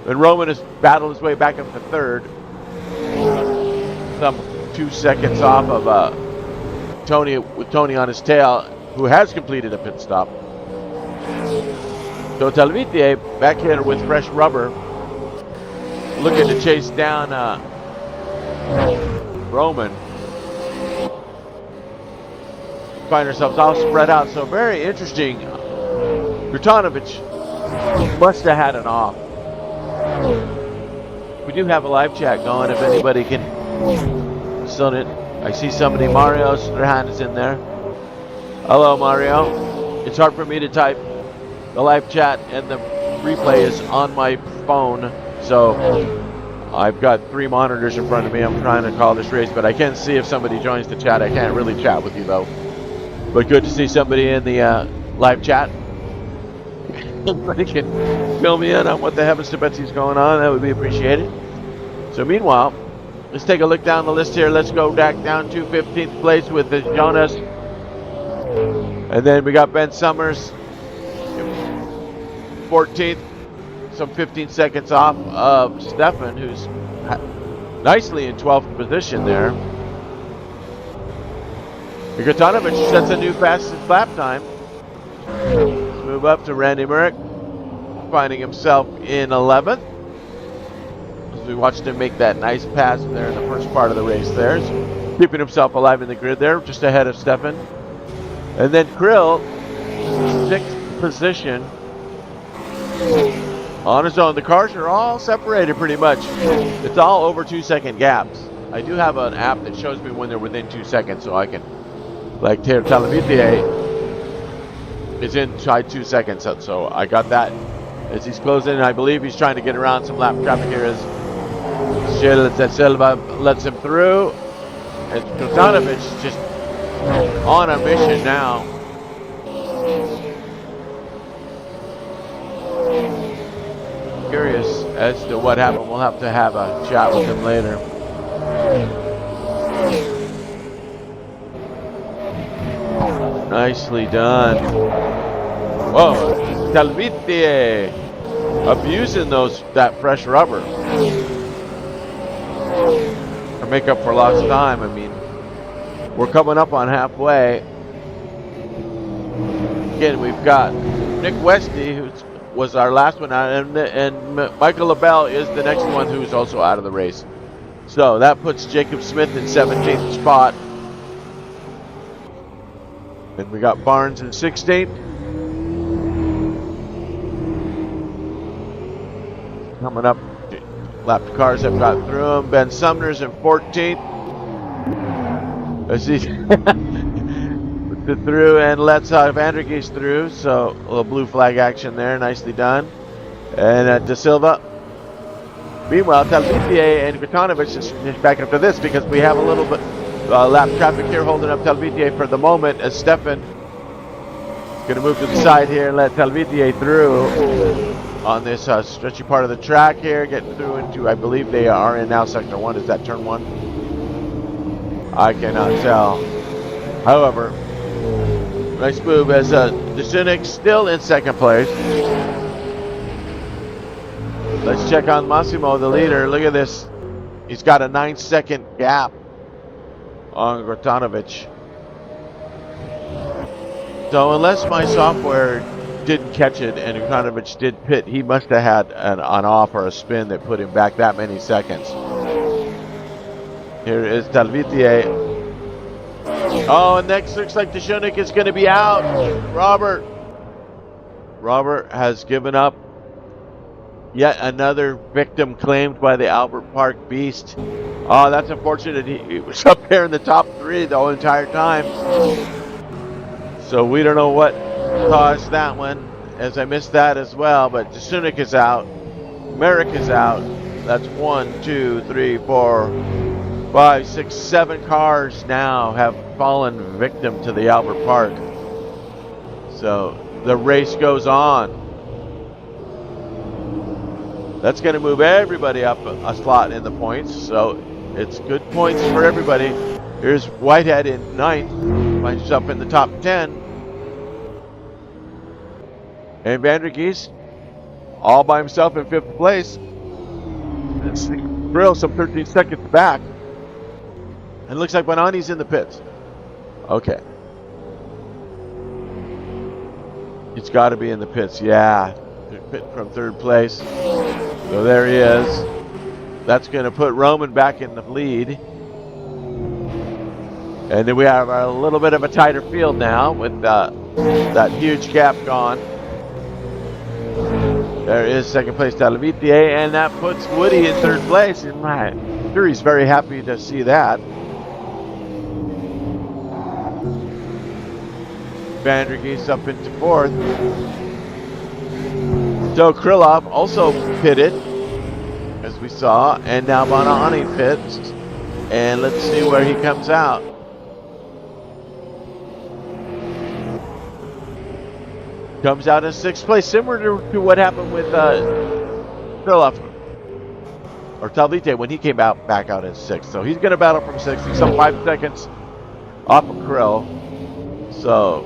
And Roman has battled his way back up to third, some 2 seconds off of Tony, with Tony on his tail, who has completed a pit stop. So Talavitier back here with fresh rubber, looking to chase down Roman. Find ourselves all spread out, so very interesting. Grutanovic must have had an off. We do have a live chat going if anybody can send it. I see somebody, Mario's, their hand is in there. Hello, Mario. It's hard for me to type. The live chat and the replay is on my phone, so I've got 3 monitors in front of me. I'm trying to call this race, but I can see if somebody joins the chat. I can't really chat with you though. But good to see somebody in the live chat. Anybody can fill me in on what the heavens to Betsy's going on, that would be appreciated. So meanwhile, let's take a look down the list here. Let's go back down to 15th place with the Jonas. And then we got Ben Summers, 14th, some 15 seconds off of Stefan, who's nicely in 12th position there. Grutanovic sets a new fastest lap time. Let's move up to Randy Myrick, finding himself in 11th. we watched him make that nice pass there in the first part of the race there. So keeping himself alive in the grid there, just ahead of Stefan. And then Krill, 6th position on his own. The cars are all separated pretty much. It's all over 2-second gaps. I do have an app that shows me when they're within 2 seconds, so I can, like Talavitier is inside 2 seconds, so I got that as he's closing in. I believe he's trying to get around some lap traffic here as Silva lets him through. And Kotanovic just on a mission now. Curious as to what happened. We'll have to have a chat with him later. Nicely done. Whoa, Talvitier abusing that fresh rubber to make up for lost time. I mean, we're coming up on halfway. Again, we've got Nick Westy, who was our last one out, and Michael LaBelle is the next one who's also out of the race. So that puts Jacob Smith in 17th spot. And we got Barnes in 16th. Coming up, lap cars have got through him. Ben Sumner's in 14th. As he through and lets Vandergeest through. So a little blue flag action there. Nicely done. And De Silva. Meanwhile, Talvitier and Kotanovic is back after this because we have a little bit lap traffic here holding up Talvitier for the moment as Stefan going to move to the side here and let Talvitier through on this stretchy part of the track here, getting through into, I believe they are in now sector 1. Is that turn 1? I cannot tell. However, nice move as Desunik still in 2nd place. Let's check on Massimo, the leader. Look at this. He's got a 9-second gap on Kotanovic. So unless my software didn't catch it and Kotanovic did pit, he must have had an off or a spin that put him back that many seconds. Here is Talvitier. Oh, and next looks like Desunik is going to be out. Robert has given up. Yet another victim claimed by the Albert Park Beast. Oh, that's unfortunate. He was up there in the top 3 the whole entire time. So we don't know what caused that one, as I missed that as well. But Desunik is out. Merrick is out. That's 1, 2, 3, 4, 5, 6, 7 cars now have fallen victim to the Albert Park. So the race goes on. That's going to move everybody up a slot in the points, so it's good points for everybody. Here's Whitehead in 9th, finds himself in the top 10. And Vandergeest all by himself in 5th place. It's Brill some 13 seconds back. And it looks like Bonanni's in the pits. Okay. It's got to be in the pits, yeah. Pit from 3rd place. So there he is. That's going to put Roman back in the lead. And then we have a little bit of a tighter field now with that huge gap gone. There is 2nd place Talvitier, and that puts Woody in 3rd place. And I'm sure he's very happy to see that. Vandergeest up into 4th. So Krylov also pitted, as we saw, and now Bonanni pits. And let's see where he comes out. Comes out in 6th place, similar to what happened with Krylov, or Talvitier when he came out back out in 6th. So he's going to battle from 6th. He's some 5 seconds off of Krill. So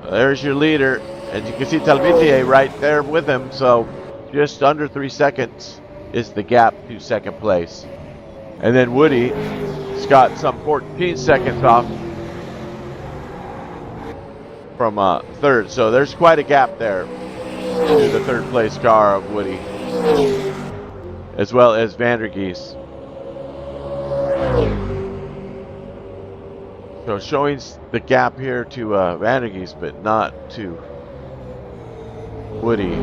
there's your leader. And you can see Talvitier right there with him, so just under 3 seconds is the gap to 2nd place. And then Woody's got some 14 seconds off from 3rd, so there's quite a gap there to the 3rd place car of Woody. as well as Vandergeest. So showing the gap here to Vandergeest, but not to Woody.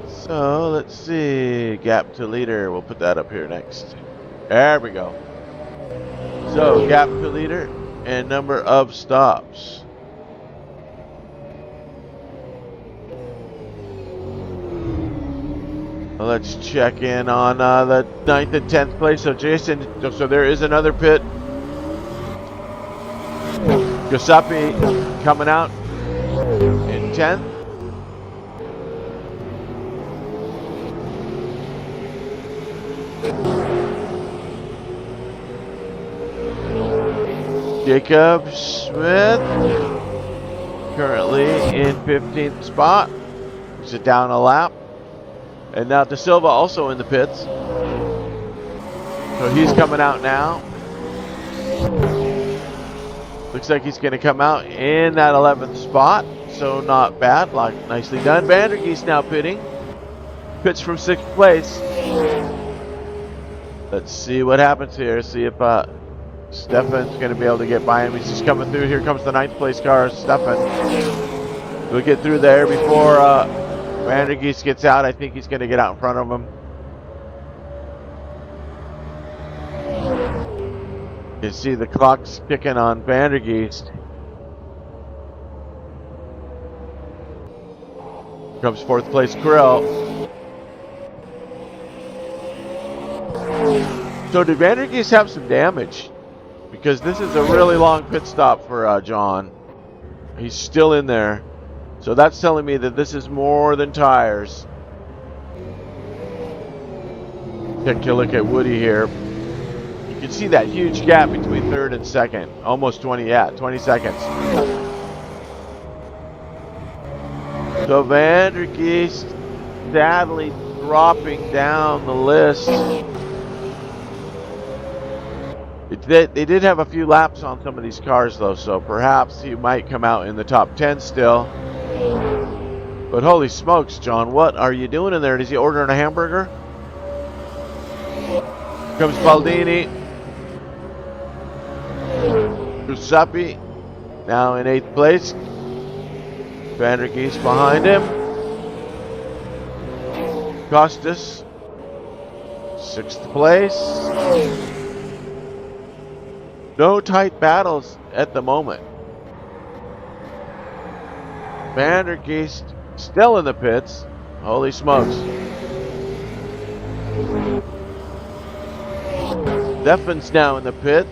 So let's see, gap to leader. We'll put that up here next. There we go. So gap to leader and number of stops. Let's check in on the 9th and 10th place. So Jason, so there is another pit. Giuseppe coming out in 10th. Jacob Smith currently in 15th spot. He's down a lap. And now De Silva also in the pits. So he's coming out now. Looks like he's going to come out in that 11th spot. So not bad. Nicely done. Vandergeest now pitting. Pits from 6th place. Let's see what happens here. See if Stefan's going to be able to get by him. He's just coming through. Here comes the 9th place car, Stefan. We'll get through there before Vandergeest gets out. I think he's going to get out in front of him. You see the clock's ticking on Vandergeest. Comes 4th place Krill. So did Vandergeest have some damage? Because this is a really long pit stop for John. He's still in there. So that's telling me that this is more than tires. Take a look at Woody here. You can see that huge gap between 3rd and 2nd. Almost 20 seconds. So Vandergeest sadly dropping down the list. They did have a few laps on some of these cars though, so perhaps he might come out in the top 10 still. But holy smokes, John, what are you doing in there? Is he ordering a hamburger? Comes Baldini. Giuseppe now in 8th place. Vandergeest behind him. Costas 6th place. No tight battles at the moment. Vandergeest still in the pits. Holy smokes. Stefan's now in the pit.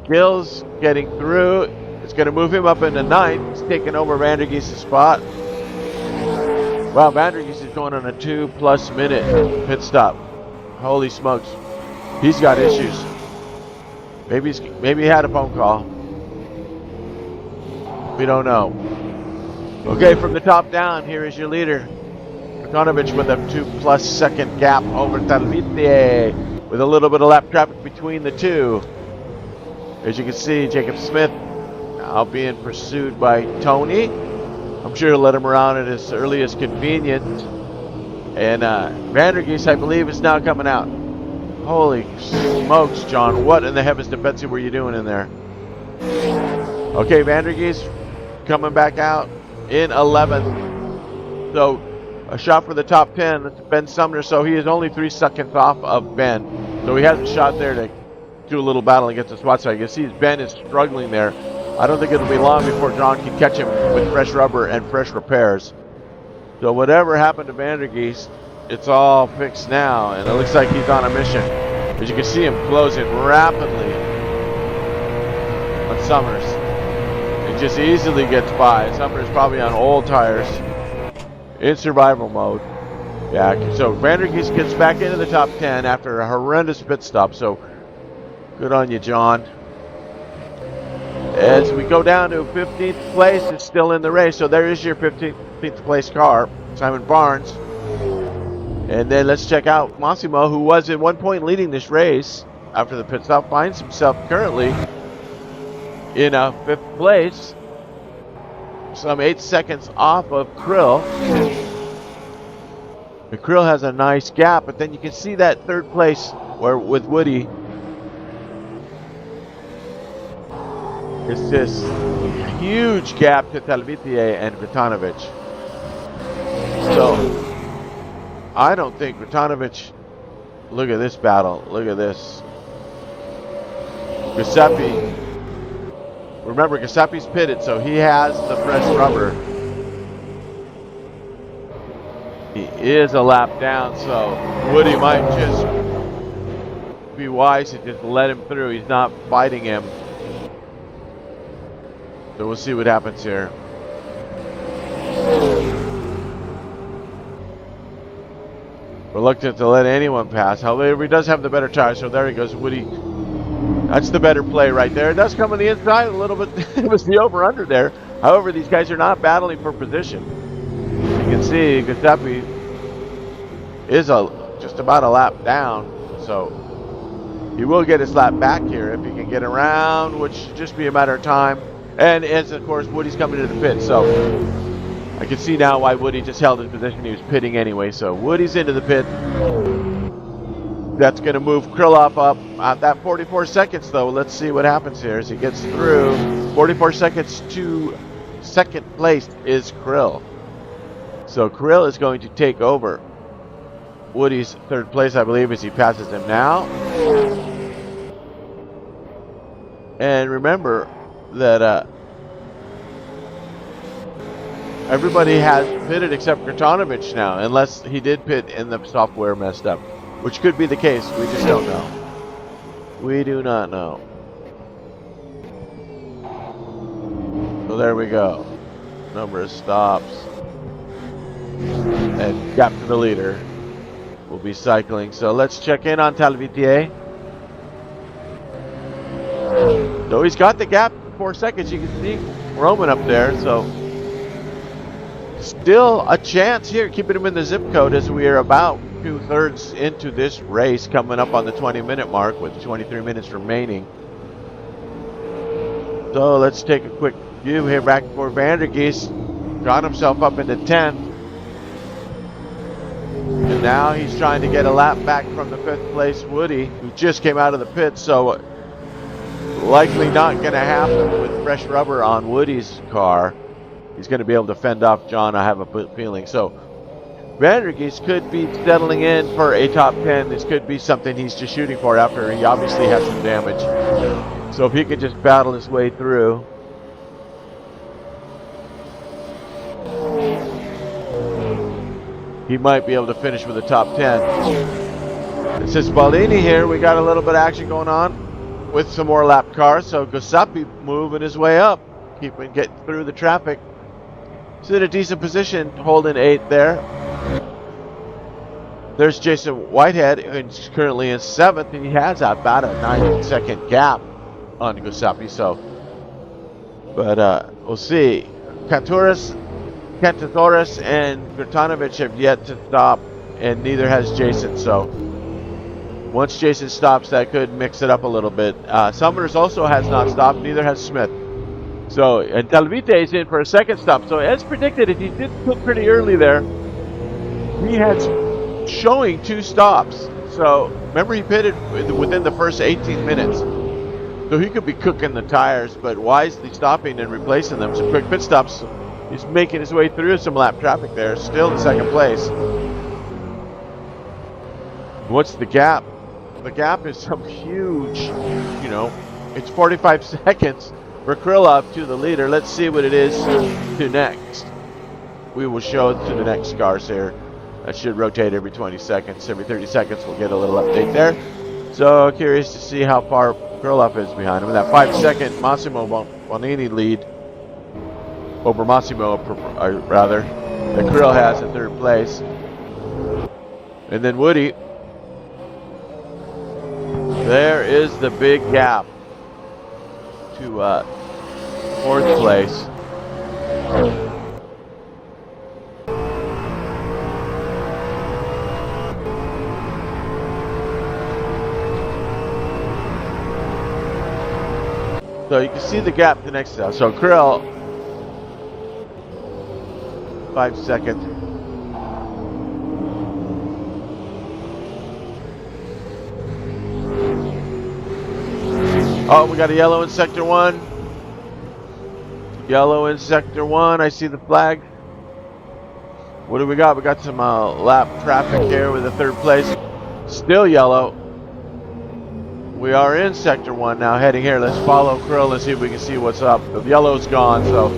Gill's getting through. It's going to move him up into 9th. He's taking over Vandergeest's spot. Wow, Vandergeest is going on a 2+ minute pit stop. Holy smokes. He's got issues. Maybe he had a phone call. We don't know. Okay, from the top down, here is your leader. Konovic with a 2+ second gap over Talvite, with a little bit of lap traffic between the two. As you can see, Jacob Smith now being pursued by Tony. I'm sure he'll let him around at his earliest convenience. And Vandergeest, I believe, is now coming out. Holy smokes, John. What in the heavens to Betsy were you doing in there? Okay, Vandergeest coming back out in 11th. So a shot for the top 10. That's Ben Sumner. So he is only 3 seconds off of Ben. So he has a shot there to do a little battle against the spot. So I can see Ben is struggling there. I don't think it'll be long before John can catch him with fresh rubber and fresh repairs. So whatever happened to Vandergeest, it's all fixed now, and it looks like he's on a mission. As you can see him closing rapidly on Summers. It just easily gets by. Summers probably on old tires in survival mode. Yeah, so Vandergeest gets back into the top 10 after a horrendous pit stop, so good on you, John. As we go down to 15th place, it's still in the race, so there is your 15th place car, Simon Barnes. And then let's check out Massimo, who was at one point leading this race after the pit stop, finds himself currently in 5th place, some 8 seconds off of Krill. Krill has a nice gap, but then you can see that third place where with Woody. It's this huge gap to Talvitier and Vitanovic. So I don't think Vitanovic. Look at this battle. Look at this. Giuseppe. Remember, Giuseppe's pitted, so he has the fresh rubber. He is a lap down, so Woody might just be wise to just let him through. He's not fighting him. So we'll see what happens here. Reluctant to let anyone pass. However, he does have the better tire, so there he goes. Woody. That's the better play right there. It does come on the inside a little bit. It was the over-under there. However, these guys are not battling for position. You can see Giuseppe is just about a lap down, so he will get his lap back here if he can get around, which should just be a matter of time. And as of course Woody's coming to the pit, so I can see now why Woody just held his position. He was pitting anyway, so Woody's into the pit. That's going to move Krylov up at that 44 seconds, though. Let's see what happens here as he gets through. 44 seconds to second place is Krill. So Krill is going to take over Woody's third place, I believe, as he passes him now. And remember that everybody has pitted except Krtanovic now, unless he did pit and the software messed up. Which could be the case. We just don't know. We do not know. So there we go. Number of stops. And gap to the leader. We'll be cycling. So let's check in on Talvitier. So he's got the gap for 4 seconds. You can see Roman up there. So still a chance here, keeping him in the zip code as we are about 2/3 into this race, coming up on the 20-minute mark with 23 minutes remaining. So let's take a quick view here back for Vandergeest. Got himself up into 10th. And now he's trying to get a lap back from the 5th place Woody, who just came out of the pit. So likely not going to happen with fresh rubber on Woody's car. He's going to be able to fend off John, I have a feeling. So Vandergeest could be settling in for a top 10. This could be something he's just shooting for after he obviously has some damage. So if he could just battle his way through. He might be able to finish with a top 10. This is Baldini here. We got a little bit of action going on with some more lap cars. So Giuseppe moving his way up, getting through the traffic. He's in a decent position, holding 8th there. There's Jason Whitehead, who's currently in 7th, and he has about a 9-second gap on Giuseppe. So, but we'll see. Cantatoris and Krtanovic have yet to stop, and neither has Jason. So, once Jason stops, that could mix it up a little bit. Summers also has not stopped, neither has Smith. So, and Talvite is in for a second stop. So, as predicted, if he did put pretty early there, he has showing 2 stops. So, remember he pitted within the first 18 minutes. So, he could be cooking the tires, but wisely stopping and replacing them. Some quick pit stops. He's making his way through some lap traffic there. Still in second place. What's the gap? The gap is some huge, it's 45 seconds. For Krylov to the leader. Let's see what it is to next. We will show it to the next cars here. That should rotate every 20 seconds. Every 30 seconds we'll get a little update there. So curious to see how far Krylov is behind him. That 5-second Massimo Bonini lead over Massimo, rather, that Krill has in 3rd place. And then Woody. There is the big gap to 4th place. So you can see the gap to next step. So Krill, 5 seconds. Oh, we got a yellow in sector 1. Yellow in sector 1. I see the flag. What do we got? We got some lap traffic here with the 3rd place. Still yellow. We are in sector 1 now, heading here. Let's follow Krill and see if we can see what's up. The yellow's gone, so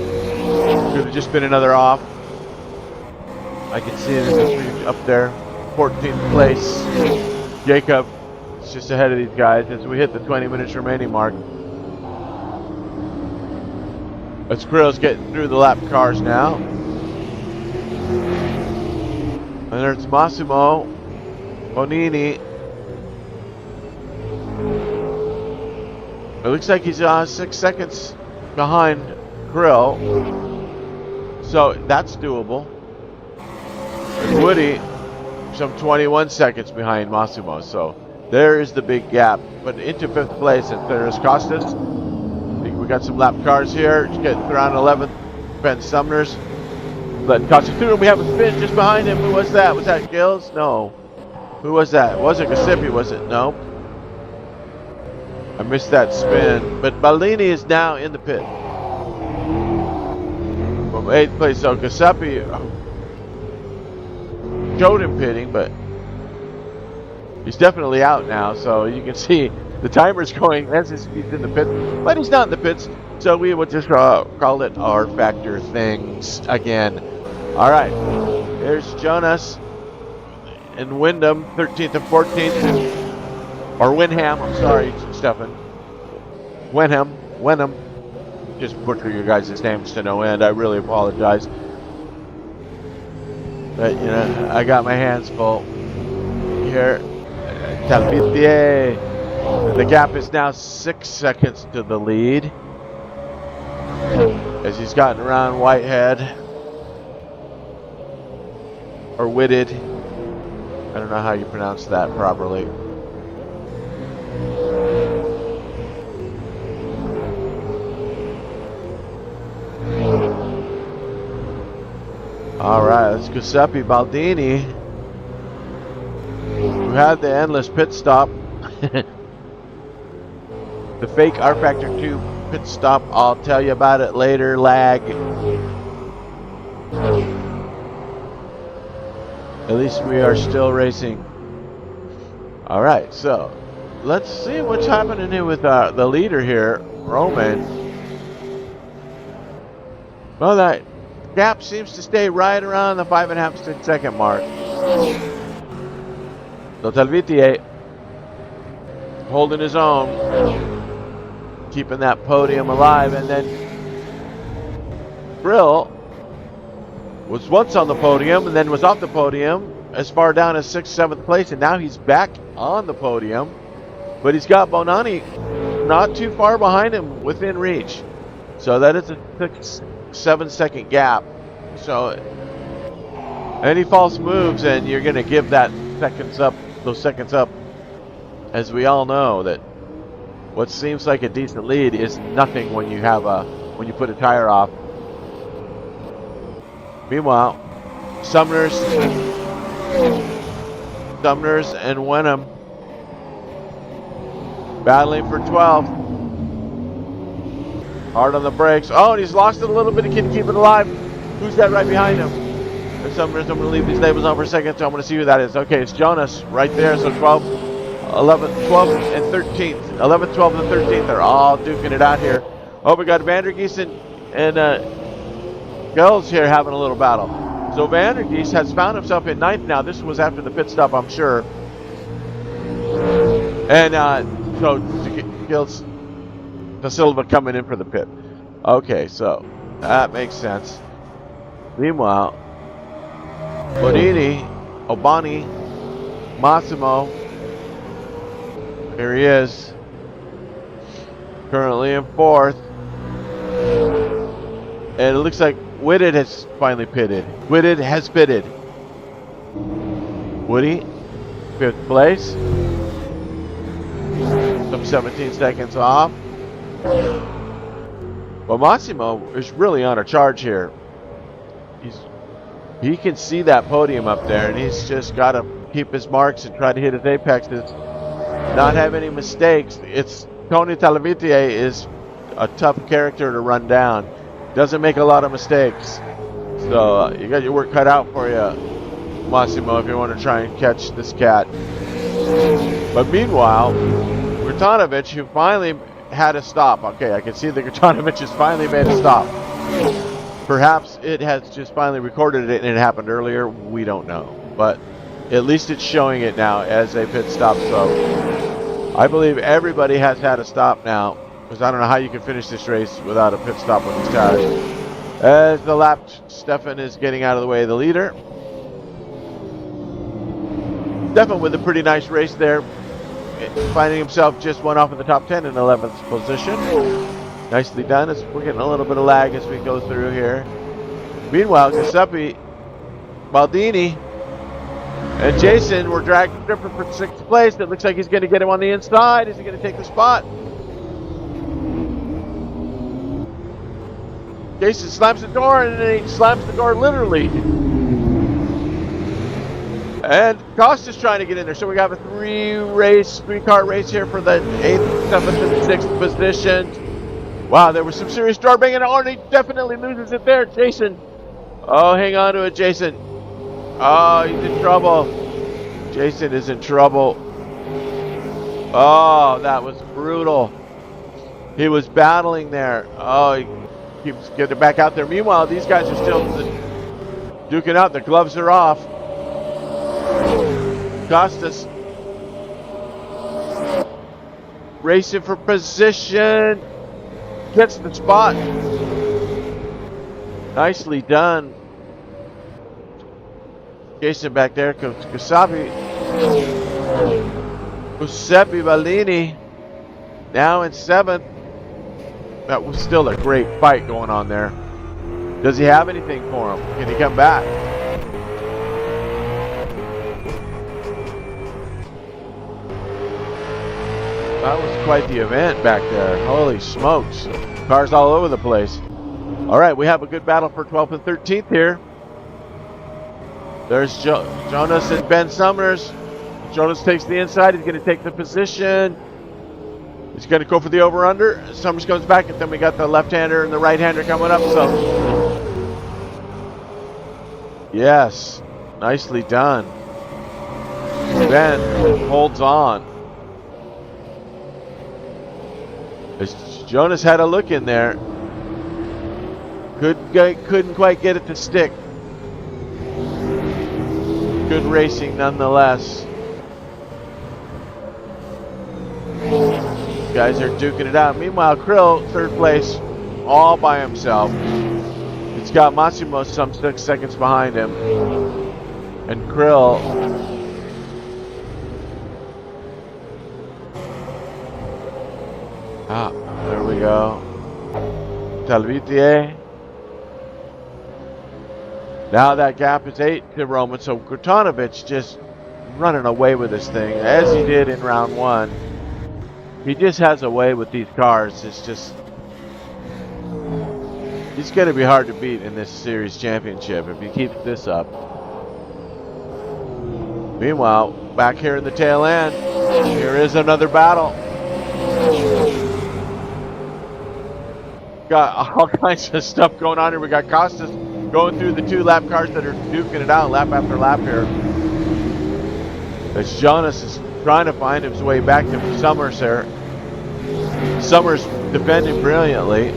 could have just been another off. I can see it up there. 14th place. Jacob is just ahead of these guys as we hit the 20 minutes remaining mark. As Krill's getting through the lap cars now. And there's Massimo Bonini. It looks like he's 6 seconds behind Krill. So that's doable. And Woody, some 21 seconds behind Massimo. So there is the big gap. But into 5th place, and there's Costas. We got some lap cars here. Just getting around 11th. Ben Sumner's letting Costas through. We have a spin just behind him. Who was that? Was that Gills? No. Who was that? Was it Giuseppe? Was it? No. I missed that spin. But Baldini is now in the pit. From 8th place. So Giuseppe showed him pitting, but he's definitely out now. So you can see the timer's going as he's in the pit, but he's not in the pits, so we would just call it our factor things again. All right, here's Jonas and Wyndham, 13th and 14th, or Winham. I'm sorry, Stefan. Wenham. Just butcher your guys' names to no end. I really apologize, but you know I got my hands full here. Talvitier. The gap is now 6 seconds to the lead as he's gotten around Whitehead or Whitted. I don't know how you pronounce that properly. All right, that's Giuseppe Baldini, who had the endless pit stop. The fake R Factor 2 pit stop, I'll tell you about it later, lag. At least we are still racing. Alright, so let's see what's happening here with the leader here, Roman. Well, that gap seems to stay right around the 5.5 6 second mark. So Talvitier holding his own, keeping that podium alive. And then Brill was once on the podium and then was off the podium as far down as 6th, 7th place, and now he's back on the podium, but he's got Bonani not too far behind him, within reach. So that is a 6-7 second gap. So any false moves and you're going to give that those seconds up, as we all know that what seems like a decent lead is nothing when you have when you put a tire off. Meanwhile, Sumners and Wenham battling for 12th. Hard on the brakes. Oh, and he's lost it a little bit. He can keep it alive. Who's that right behind him? There's Sumners. I'm going to leave these labels on for a second, so I'm going to see who that is. Okay, it's Jonas right there. So 12, 11, 12, and 13th. 11, 12, and 13th are all duking it out here. Oh, we got Vandergeest and Gulls here having a little battle. So Vandergeest has found himself in 9th now. This was after the pit stop, I'm sure. And so Gilles Da Silva coming in for the pit. Okay, so that makes sense. Meanwhile, Obani, Massimo, here he is, currently in 4th. And it looks like Whitted has finally pitted. Whitted has pitted. Woody, 5th place. Some 17 seconds off. Well, Massimo is really on a charge here. He can see that podium up there, and he's just got to keep his marks and try to hit his apexes. Not have any mistakes. It's Tony Talavitier is a tough character to run down. Doesn't make a lot of mistakes. So you got your work cut out for you, Massimo, if you want to try and catch this cat. But meanwhile, Gratanovich, who finally had a stop. Okay, I can see that Gratanovich has finally made a stop. Perhaps it has just finally recorded it and it happened earlier. We don't know. But at least it's showing it now as a pit stop. So I believe everybody has had a stop now, because I don't know how you can finish this race without a pit stop with these tires. As the lap, Stefan is getting out of the way of the leader. Stefan with a pretty nice race there, finding himself just one off in the top 10 in 11th position. Nicely done. We're getting a little bit of lag as we go through here. Meanwhile, Giuseppe, Baldini, and Jason were dragging for 6th place. It looks like he's going to get him on the inside. Is he going to take the spot? Jason slams the door, and then he slams the door literally. And Costa's trying to get in there. So we have a three-car race here for the 8th, 7th, and 6th positions. Wow, there was some serious door banging. Oh, and he definitely loses it there. Jason. Oh, hang on to it, Jason. Oh, he's in trouble. Jason is in trouble. Oh, that was brutal. He was battling there. Oh, he keeps getting back out there. Meanwhile, these guys are still duking out. Their gloves are off. Costas racing for position. Gets the spot. Nicely done. Jason back there. Giuseppe Bellini now in 7th. That was still a great fight going on there. Does he have anything for him? Can he come back? That was quite the event back there. Holy smokes. Cars all over the place. All right, we have a good battle for 12th and 13th here. There's Jonas and Ben Summers. Jonas takes the inside. He's going to take the position. He's going to go for the over-under. Summers comes back, and then we got the left-hander and the right-hander coming up. So, yes, nicely done. Ben holds on. As Jonas had a look in there. Couldn't quite get it to stick. Good racing nonetheless. Guys are duking it out. Meanwhile, Krill, 3rd place, all by himself. It's got Massimo some 6 seconds behind him. And Krill there we go. Talvitier. Now that gap is 8 to Roman, so Gratanovich just running away with this thing, as he did in round 1. He just has a way with these cars. It's just, he's going to be hard to beat in this series championship if he keeps this up. Meanwhile, back here in the tail end, here is another battle. Got all kinds of stuff going on here. We got Costas going through the 2 lap cars that are duking it out lap after lap here. As Jonas is trying to find his way back to Summers here. Summers defending brilliantly.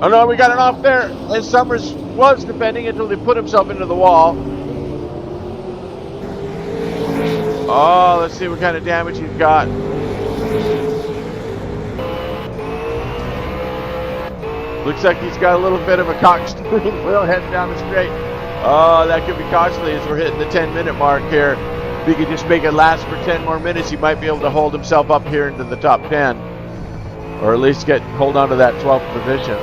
Oh no, we got it off there. And Summers was defending until he put himself into the wall. Oh, let's see what kind of damage he's got. Looks like he's got a little bit of a cock steering wheel heading down the straight. Oh, that could be costly as we're hitting the 10-minute mark here. If he could just make it last for 10 more minutes, he might be able to hold himself up here into the top 10. Or at least hold on to that 12th position.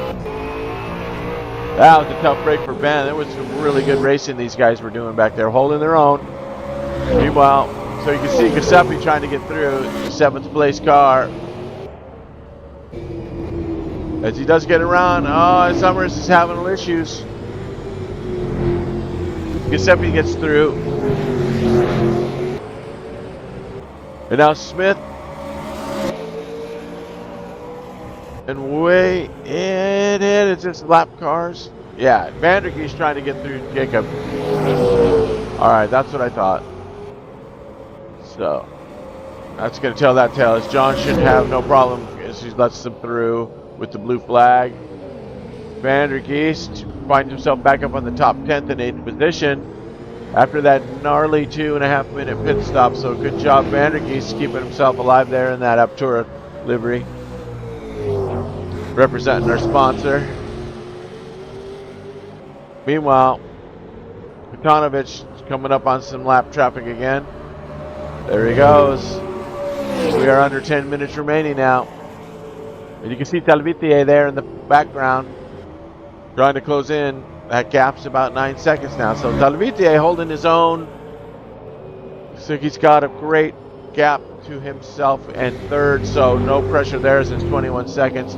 That was a tough break for Ben. There was some really good racing these guys were doing back there, holding their own. Meanwhile, so you can see Giuseppe trying to get through the 7th place car. As he does get around, Summers is having issues. Giuseppe gets through. And now Smith And way in it, it's just lap cars. Yeah, Vanderkee's trying to get through Jacob. Alright, that's what I thought. So, that's going to tell that tale. As John should have no problem as he lets them through with the blue flag. Vanderkeest finds himself back up on the top 10th and 8th position after that gnarly 2.5 minute pit stop. So good job, Vanderkeest, keeping himself alive there in that APTORA livery. Representing our sponsor. Meanwhile, Katanovich coming up on some lap traffic again. There he goes. We are under 10 minutes remaining now. And you can see Talvitier there in the background trying to close in. That gap's about 9 seconds now. So Talvitier holding his own. Looks like he's got a great gap to himself and third, so no pressure there since 21 seconds.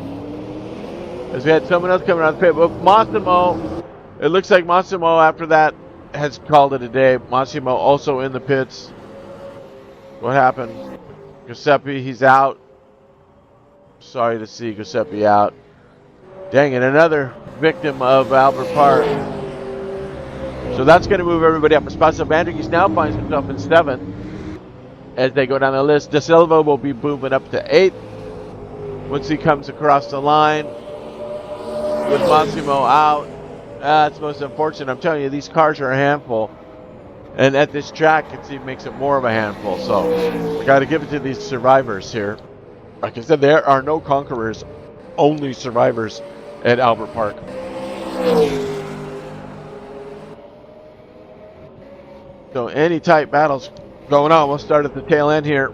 As we had someone else coming out of the pit, but Massimo, it looks like Massimo after that has called it a day. Massimo also in the pits. What happened? Giuseppe, he's out. Sorry to see Giuseppe out. Dang it, another victim of Albert Park. So that's going to move everybody up. Espacio Vanderkeest now finds himself in 7th. As they go down the list, De Silva will be moving up to 8th. Once he comes across the line with Massimo out. That's most unfortunate. I'm telling you, these cars are a handful. And at this track, it makes it more of a handful. So, I got to give it to these survivors here. Like I said, there are no conquerors, only survivors at Albert Park. So, any tight battles going on. We'll start at the tail end here.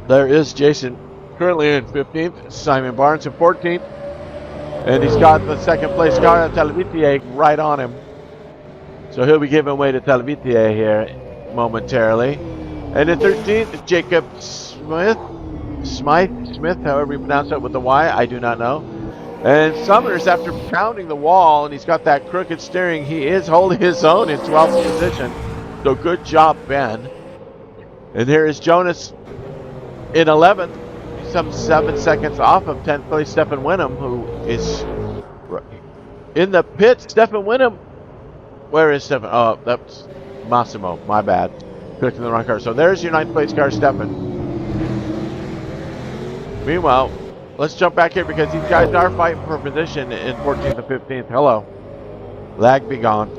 There is Jason, currently in 15th. Simon Barnes in 14th. And he's got the second place car, Talvitier, right on him. So he'll be giving way to Talvitier here momentarily. And in 13th, Jacob Smith, however you pronounce it with the Y, I do not know. And Summers, after pounding the wall, and he's got that crooked steering, he is holding his own in 12th position. So good job, Ben. And here is Jonas in 11th. Some 7 seconds off of 10th place Stephen Wenham, who is in the pit. Stephen Wenham, where is Stephen? Oh, that's Massimo, my bad, clicking the wrong car. So there's your 9th place car, Stephen. Meanwhile, let's jump back here because these guys are fighting for position in 14th and 15th. Hello, lag be gone.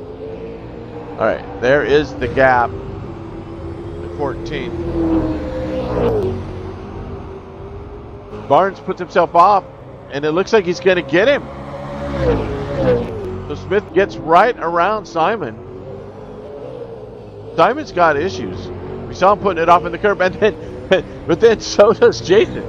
All right, there is the gap at 14th. Barnes puts himself off, and it looks like he's going to get him. So Smith gets right around Simon. Simon's got issues. We saw him putting it off in the curb, and then, but then so does Jason.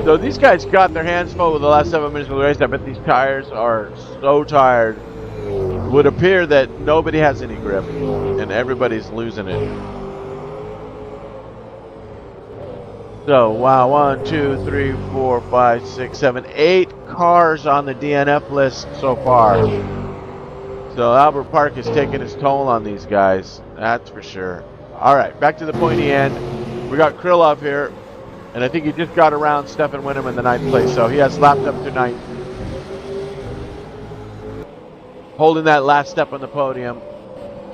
So these guys got their hands full with the last 7 minutes of the race. I bet these tires are so tired. It would appear that nobody has any grip, and everybody's losing it. So, wow, 1, 2, 3, 4, 5, 6, 7, 8 cars on the DNF list so far. So, Albert Park is taking its toll on these guys. That's for sure. All right, back to the pointy end. We got Krylov here, and I think he just got around Stephen Wenham in the 9th place, so he has lapped up to 9th. Holding that last step on the podium.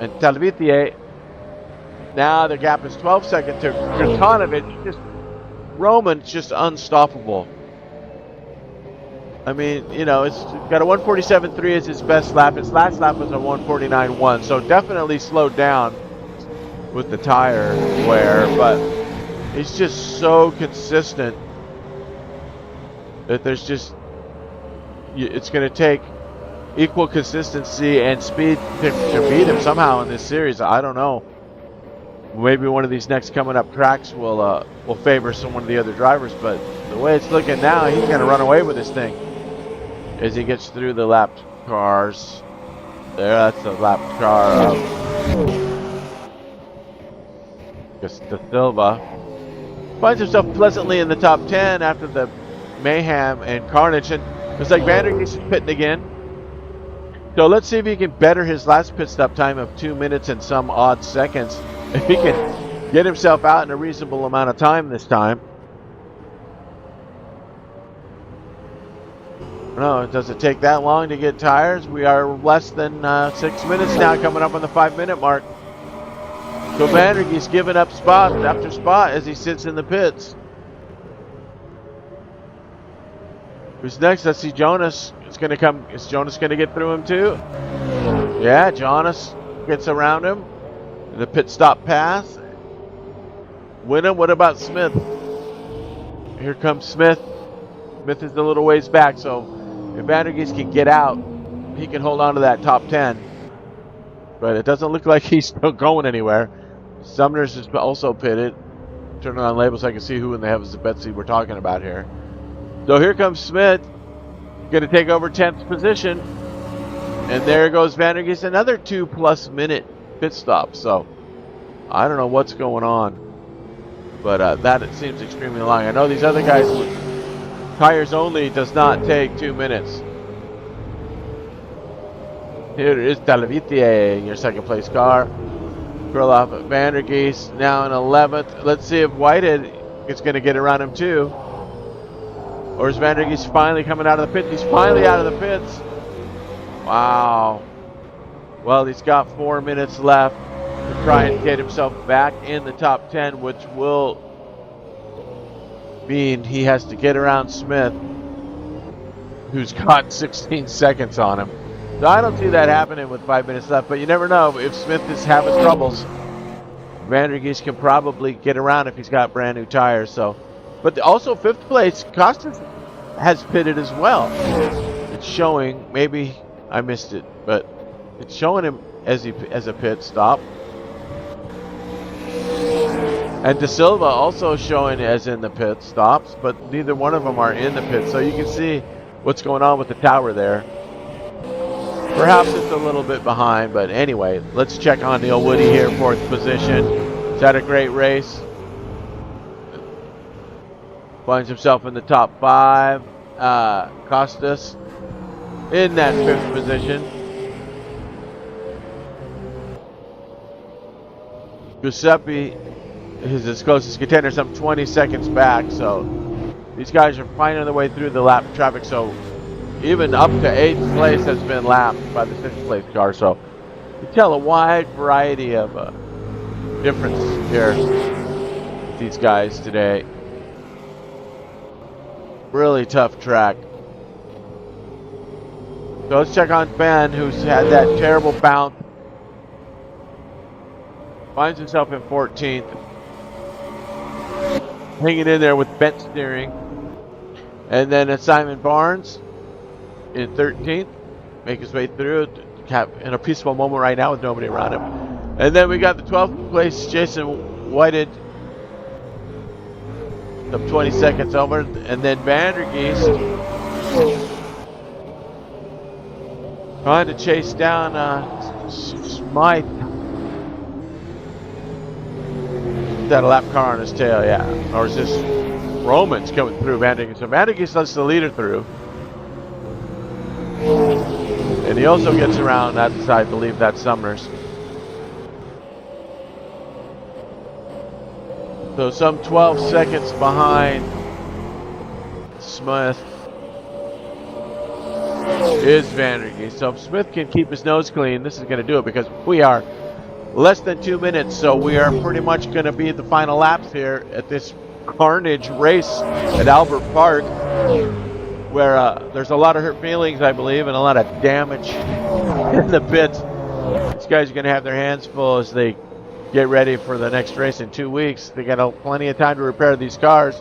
And Talvitier, now the gap is 12 seconds to Katanovich. Roman's just unstoppable. I mean, you know, it's got a 147.3 as his best lap. His last lap was a 149.1, so definitely slowed down with the tire wear, but he's just so consistent that there's just, it's going to take equal consistency and speed to beat him somehow in this series. I don't know. Maybe one of these next coming up tracks will favor some one of the other drivers, but the way it's looking now, he's going to run away with this thing as he gets through the lapped cars. There, that's the lapped car of De Silva. Finds himself pleasantly in the top 10 after the mayhem and carnage, and looks like Vanderkeest is pitting again. So let's see if he can better his last pit stop time of 2 minutes and some odd seconds. If he can get himself out in a reasonable amount of time this time. No, does it take that long to get tires? We are less than 6 minutes now, coming up on the 5-minute mark. So Vandergeest giving up spot after spot as he sits in the pits. Who's next? Let's see. Jonas is going to come. Is Jonas going to get through him too? Yeah, Jonas gets around him. The pit stop pass. Wyndham, what about Smith? Here comes Smith. Smith is a little ways back, so if Vandergeest can get out, he can hold on to that top 10. But it doesn't look like he's still going anywhere. Sumner's is also pitted. Turning on labels so I can see who in the heavens of Betsy we're talking about here. So here comes Smith. Going to take over 10th position. And there goes Vandergeest. Another 2+ minute pit stop. So I don't know what's going on. But that it seems extremely long. I know these other guys, tires only does not take 2 minutes. Here is Talavitier in your second place car. Curl off at Vandergeest now in 11th. Let's see if Whitehead is going to get around him too. Or is Vandergeest finally coming out of the pit? He's finally out of the pits. Wow. Well, he's got 4 minutes left to try and get himself back in the top 10, which will mean he has to get around Smith, who's got 16 seconds on him. So I don't see that happening with 5 minutes left, but you never know. If Smith is having troubles, Vandergeest can probably get around if he's got brand new tires. So, but also 5th place, Costas has pitted as well. It's showing, maybe I missed it, but it's showing him as a pit stop. And De Silva also showing as in the pit stops, but neither one of them are in the pit. So you can see what's going on with the tower there. Perhaps it's a little bit behind, but anyway, let's check on Neil Woody here, 4th position. He's had a great race. Finds himself in the top 5. Costas in that 5th position. Giuseppe is his closest contender, some 20 seconds back. So these guys are finding their way through the lap traffic. So even up to 8th place has been lapped by the 6th place car. So you tell a wide variety of difference here with these guys today. Really tough track. So let's check on Ben, who's had that terrible bounce. Finds himself in 14th. Hanging in there with bent steering. And then it's Simon Barnes in 13th. Make his way through in a peaceful moment right now with nobody around him. And then we got the 12th place Jason Whitehead. Up 20 seconds over. And then Vandergeest trying to chase down Smythe. Got a lap car on his tail, yeah. Or is this Romans coming through Vandergeest? So Vandergeest lets the leader through. And he also gets around that side, I believe that's Summers. So some 12 seconds behind Smith is Vandergeest. So if Smith can keep his nose clean, this is going to do it, because we are less than 2 minutes, so we are pretty much going to be at the final laps here at this carnage race at Albert Park, where there's a lot of hurt feelings, I believe, and a lot of damage in the pits. These guys are going to have their hands full as they get ready for the next race in 2 weeks. They got plenty of time to repair these cars.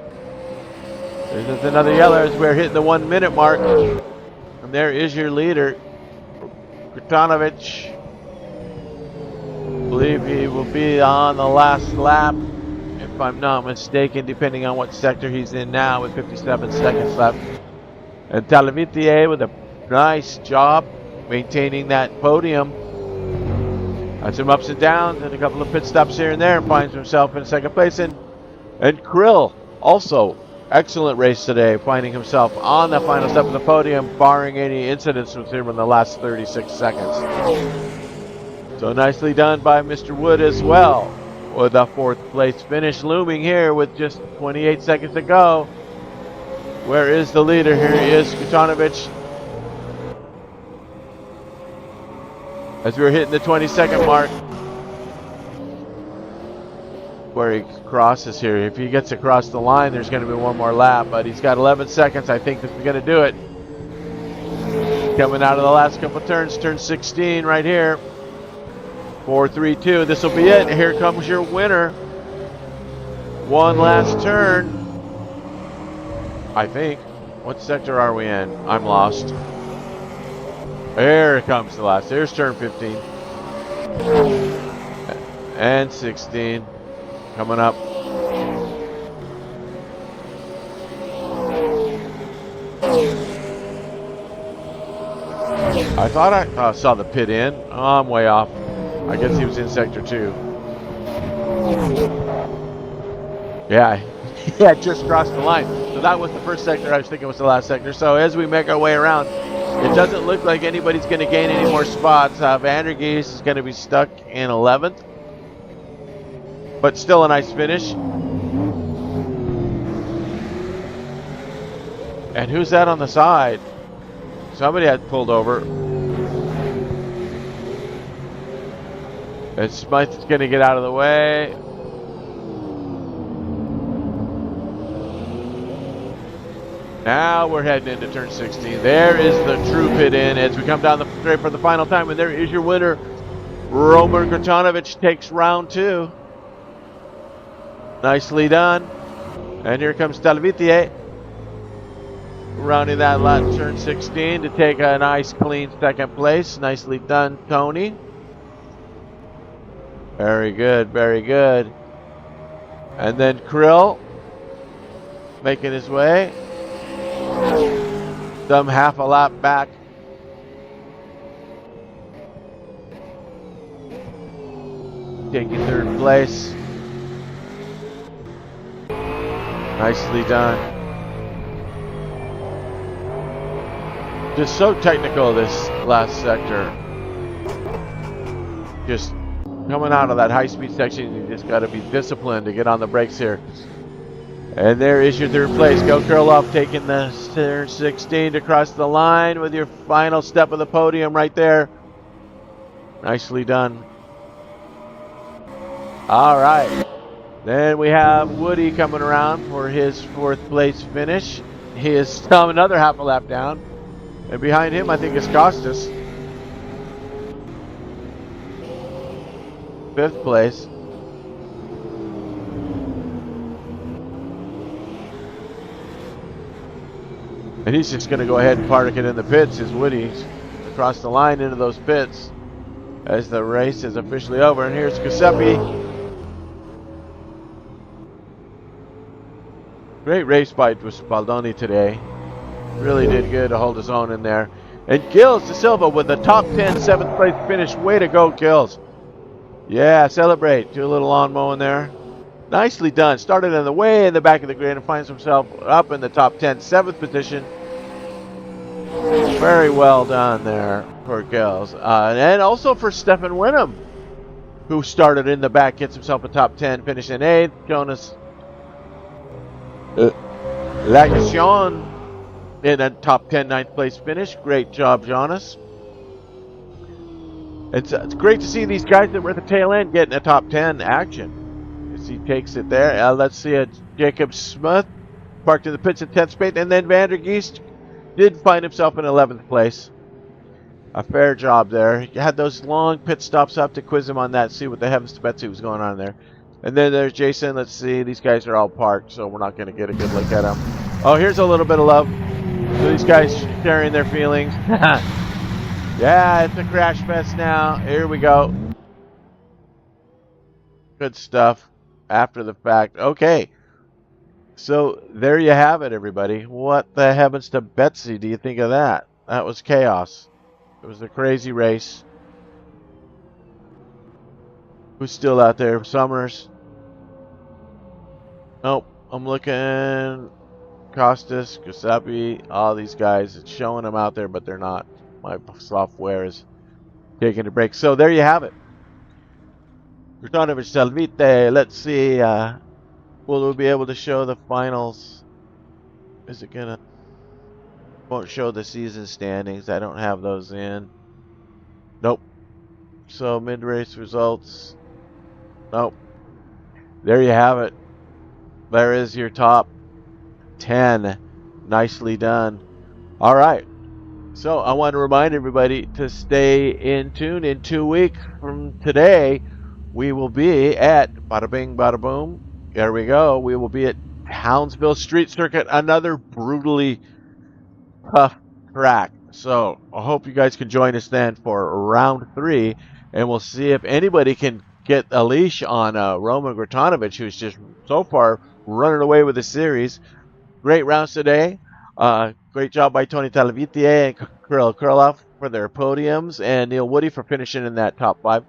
There's another yellow as we're hitting the 1 minute mark, and there is your leader, Krutanovich. I believe he will be on the last lap, if I'm not mistaken, depending on what sector he's in now, with 57 seconds left. And Talavitier with a nice job maintaining that podium. Had some ups and downs and a couple of pit stops here and there, and finds himself in 2nd place. And Krill, also excellent race today, finding himself on the final step of the podium, barring any incidents with him in the last 36 seconds. So nicely done by Mr. Wood as well, with a 4th place finish looming here with just 28 seconds to go. Where is the leader? Here he is, Kutanovich. As we were hitting the 20-second mark, where he crosses here. If he gets across the line, there's going to be one more lap, but he's got 11 seconds. I think this is going to do it. Coming out of the last couple turns, turn 16 right here. 4, 3, 2. This will be it. Here comes your winner. One last turn. I think. What sector are we in? I'm lost. Here it comes the last. Here's turn 15. And 16. Coming up. I thought I saw the pit in. Oh, I'm way off. I guess he was in sector 2. Yeah, he had just crossed the line. So that was the first sector. I was thinking it was the last sector. So as we make our way around, it doesn't look like anybody's going to gain any more spots. Vandergeest is going to be stuck in 11th. But still a nice finish. And who's that on the side? Somebody had pulled over. And Smythe's going to get out of the way. Now we're heading into turn 16. There is the true pit in as we come down the straight for the final time. And there is your winner. Roman Gratonovic takes round 2. Nicely done. And here comes Talvitie. Rounding that lap, turn 16 to take a nice clean second place. Nicely done, Tony. Very good, very good. And then Krill making his way. Some half a lap back. Taking third place. Nicely done. Just so technical, this last sector. Just coming out of that high-speed section, you just got to be disciplined to get on the brakes here. And there is your third place. Go Kurloff taking the turn 16 to cross the line with your final step of the podium right there. Nicely done. All right. Then we have Woody coming around for his 4th place finish. He is another half a lap down. And behind him, I think, is Costas. 5th place. And he's just going to go ahead and park it in the pits, is Woody. Across the line into those pits as the race is officially over. And here's Giuseppe. Great race by Spaldoni today. Really did good to hold his own in there. And Gilles de Silva with the top 10, 7th place finish. Way to go, Gilles. Yeah, celebrate. Do a little lawn mowing there. Nicely done. Started in the way in the back of the grid and finds himself up in the top 10, 7th position. Very well done there for Gilles. And also for Stefan Winham, who started in the back, gets himself a top 10, finish in 8th. Jonas Lagation in a top 10, 9th place finish. Great job, Jonas. It's great to see these guys that were at the tail end getting a top 10 action. As he takes it there. Let's see Jacob Smith parked in the pits in 10th space. And then Vandergeest did find himself in 11th place. A fair job there. He had those long pit stops up to quiz him on that, see what the heavens to Betsy was going on there. And then there's Jason. Let's see. These guys are all parked, so we're not going to get a good look at them. Oh, here's a little bit of love. So these guys sharing their feelings. Yeah, it's a crash fest now. Here we go. Good stuff after the fact. Okay. So there you have it, everybody. What the heavens to Betsy do you think of that? That was chaos. It was a crazy race. Who's still out there? Summers. Nope. I'm looking. Costas, Giuseppe, all these guys. It's showing them out there, but they're not. My software is taking a break. So there you have it. Gratonovic Talvitie. Let's see. Will we be able to show the finals? Is it gonna? Won't show the season standings. I don't have those in. Nope. So mid-race results. Nope. There you have it. There is your top 10. Nicely done. All right. So I want to remind everybody to stay in tune. In 2 weeks from today, we will be at Bada Bing, Bada Boom. There we go. We will be at Townsville Street Circuit, another brutally tough track. So I hope you guys can join us then for round 3, and we'll see if anybody can get a leash on Roman Gratonovich, who's just so far running away with the series. Great rounds today. Great job by Tony Talavite and Kirill Krylov for their podiums, and Neil Woody for finishing in that top 5.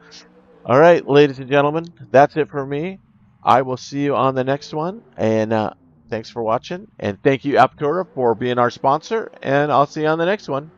All right, ladies and gentlemen, that's it for me. I will see you on the next one, and thanks for watching, and thank you, APTORA, for being our sponsor, and I'll see you on the next one.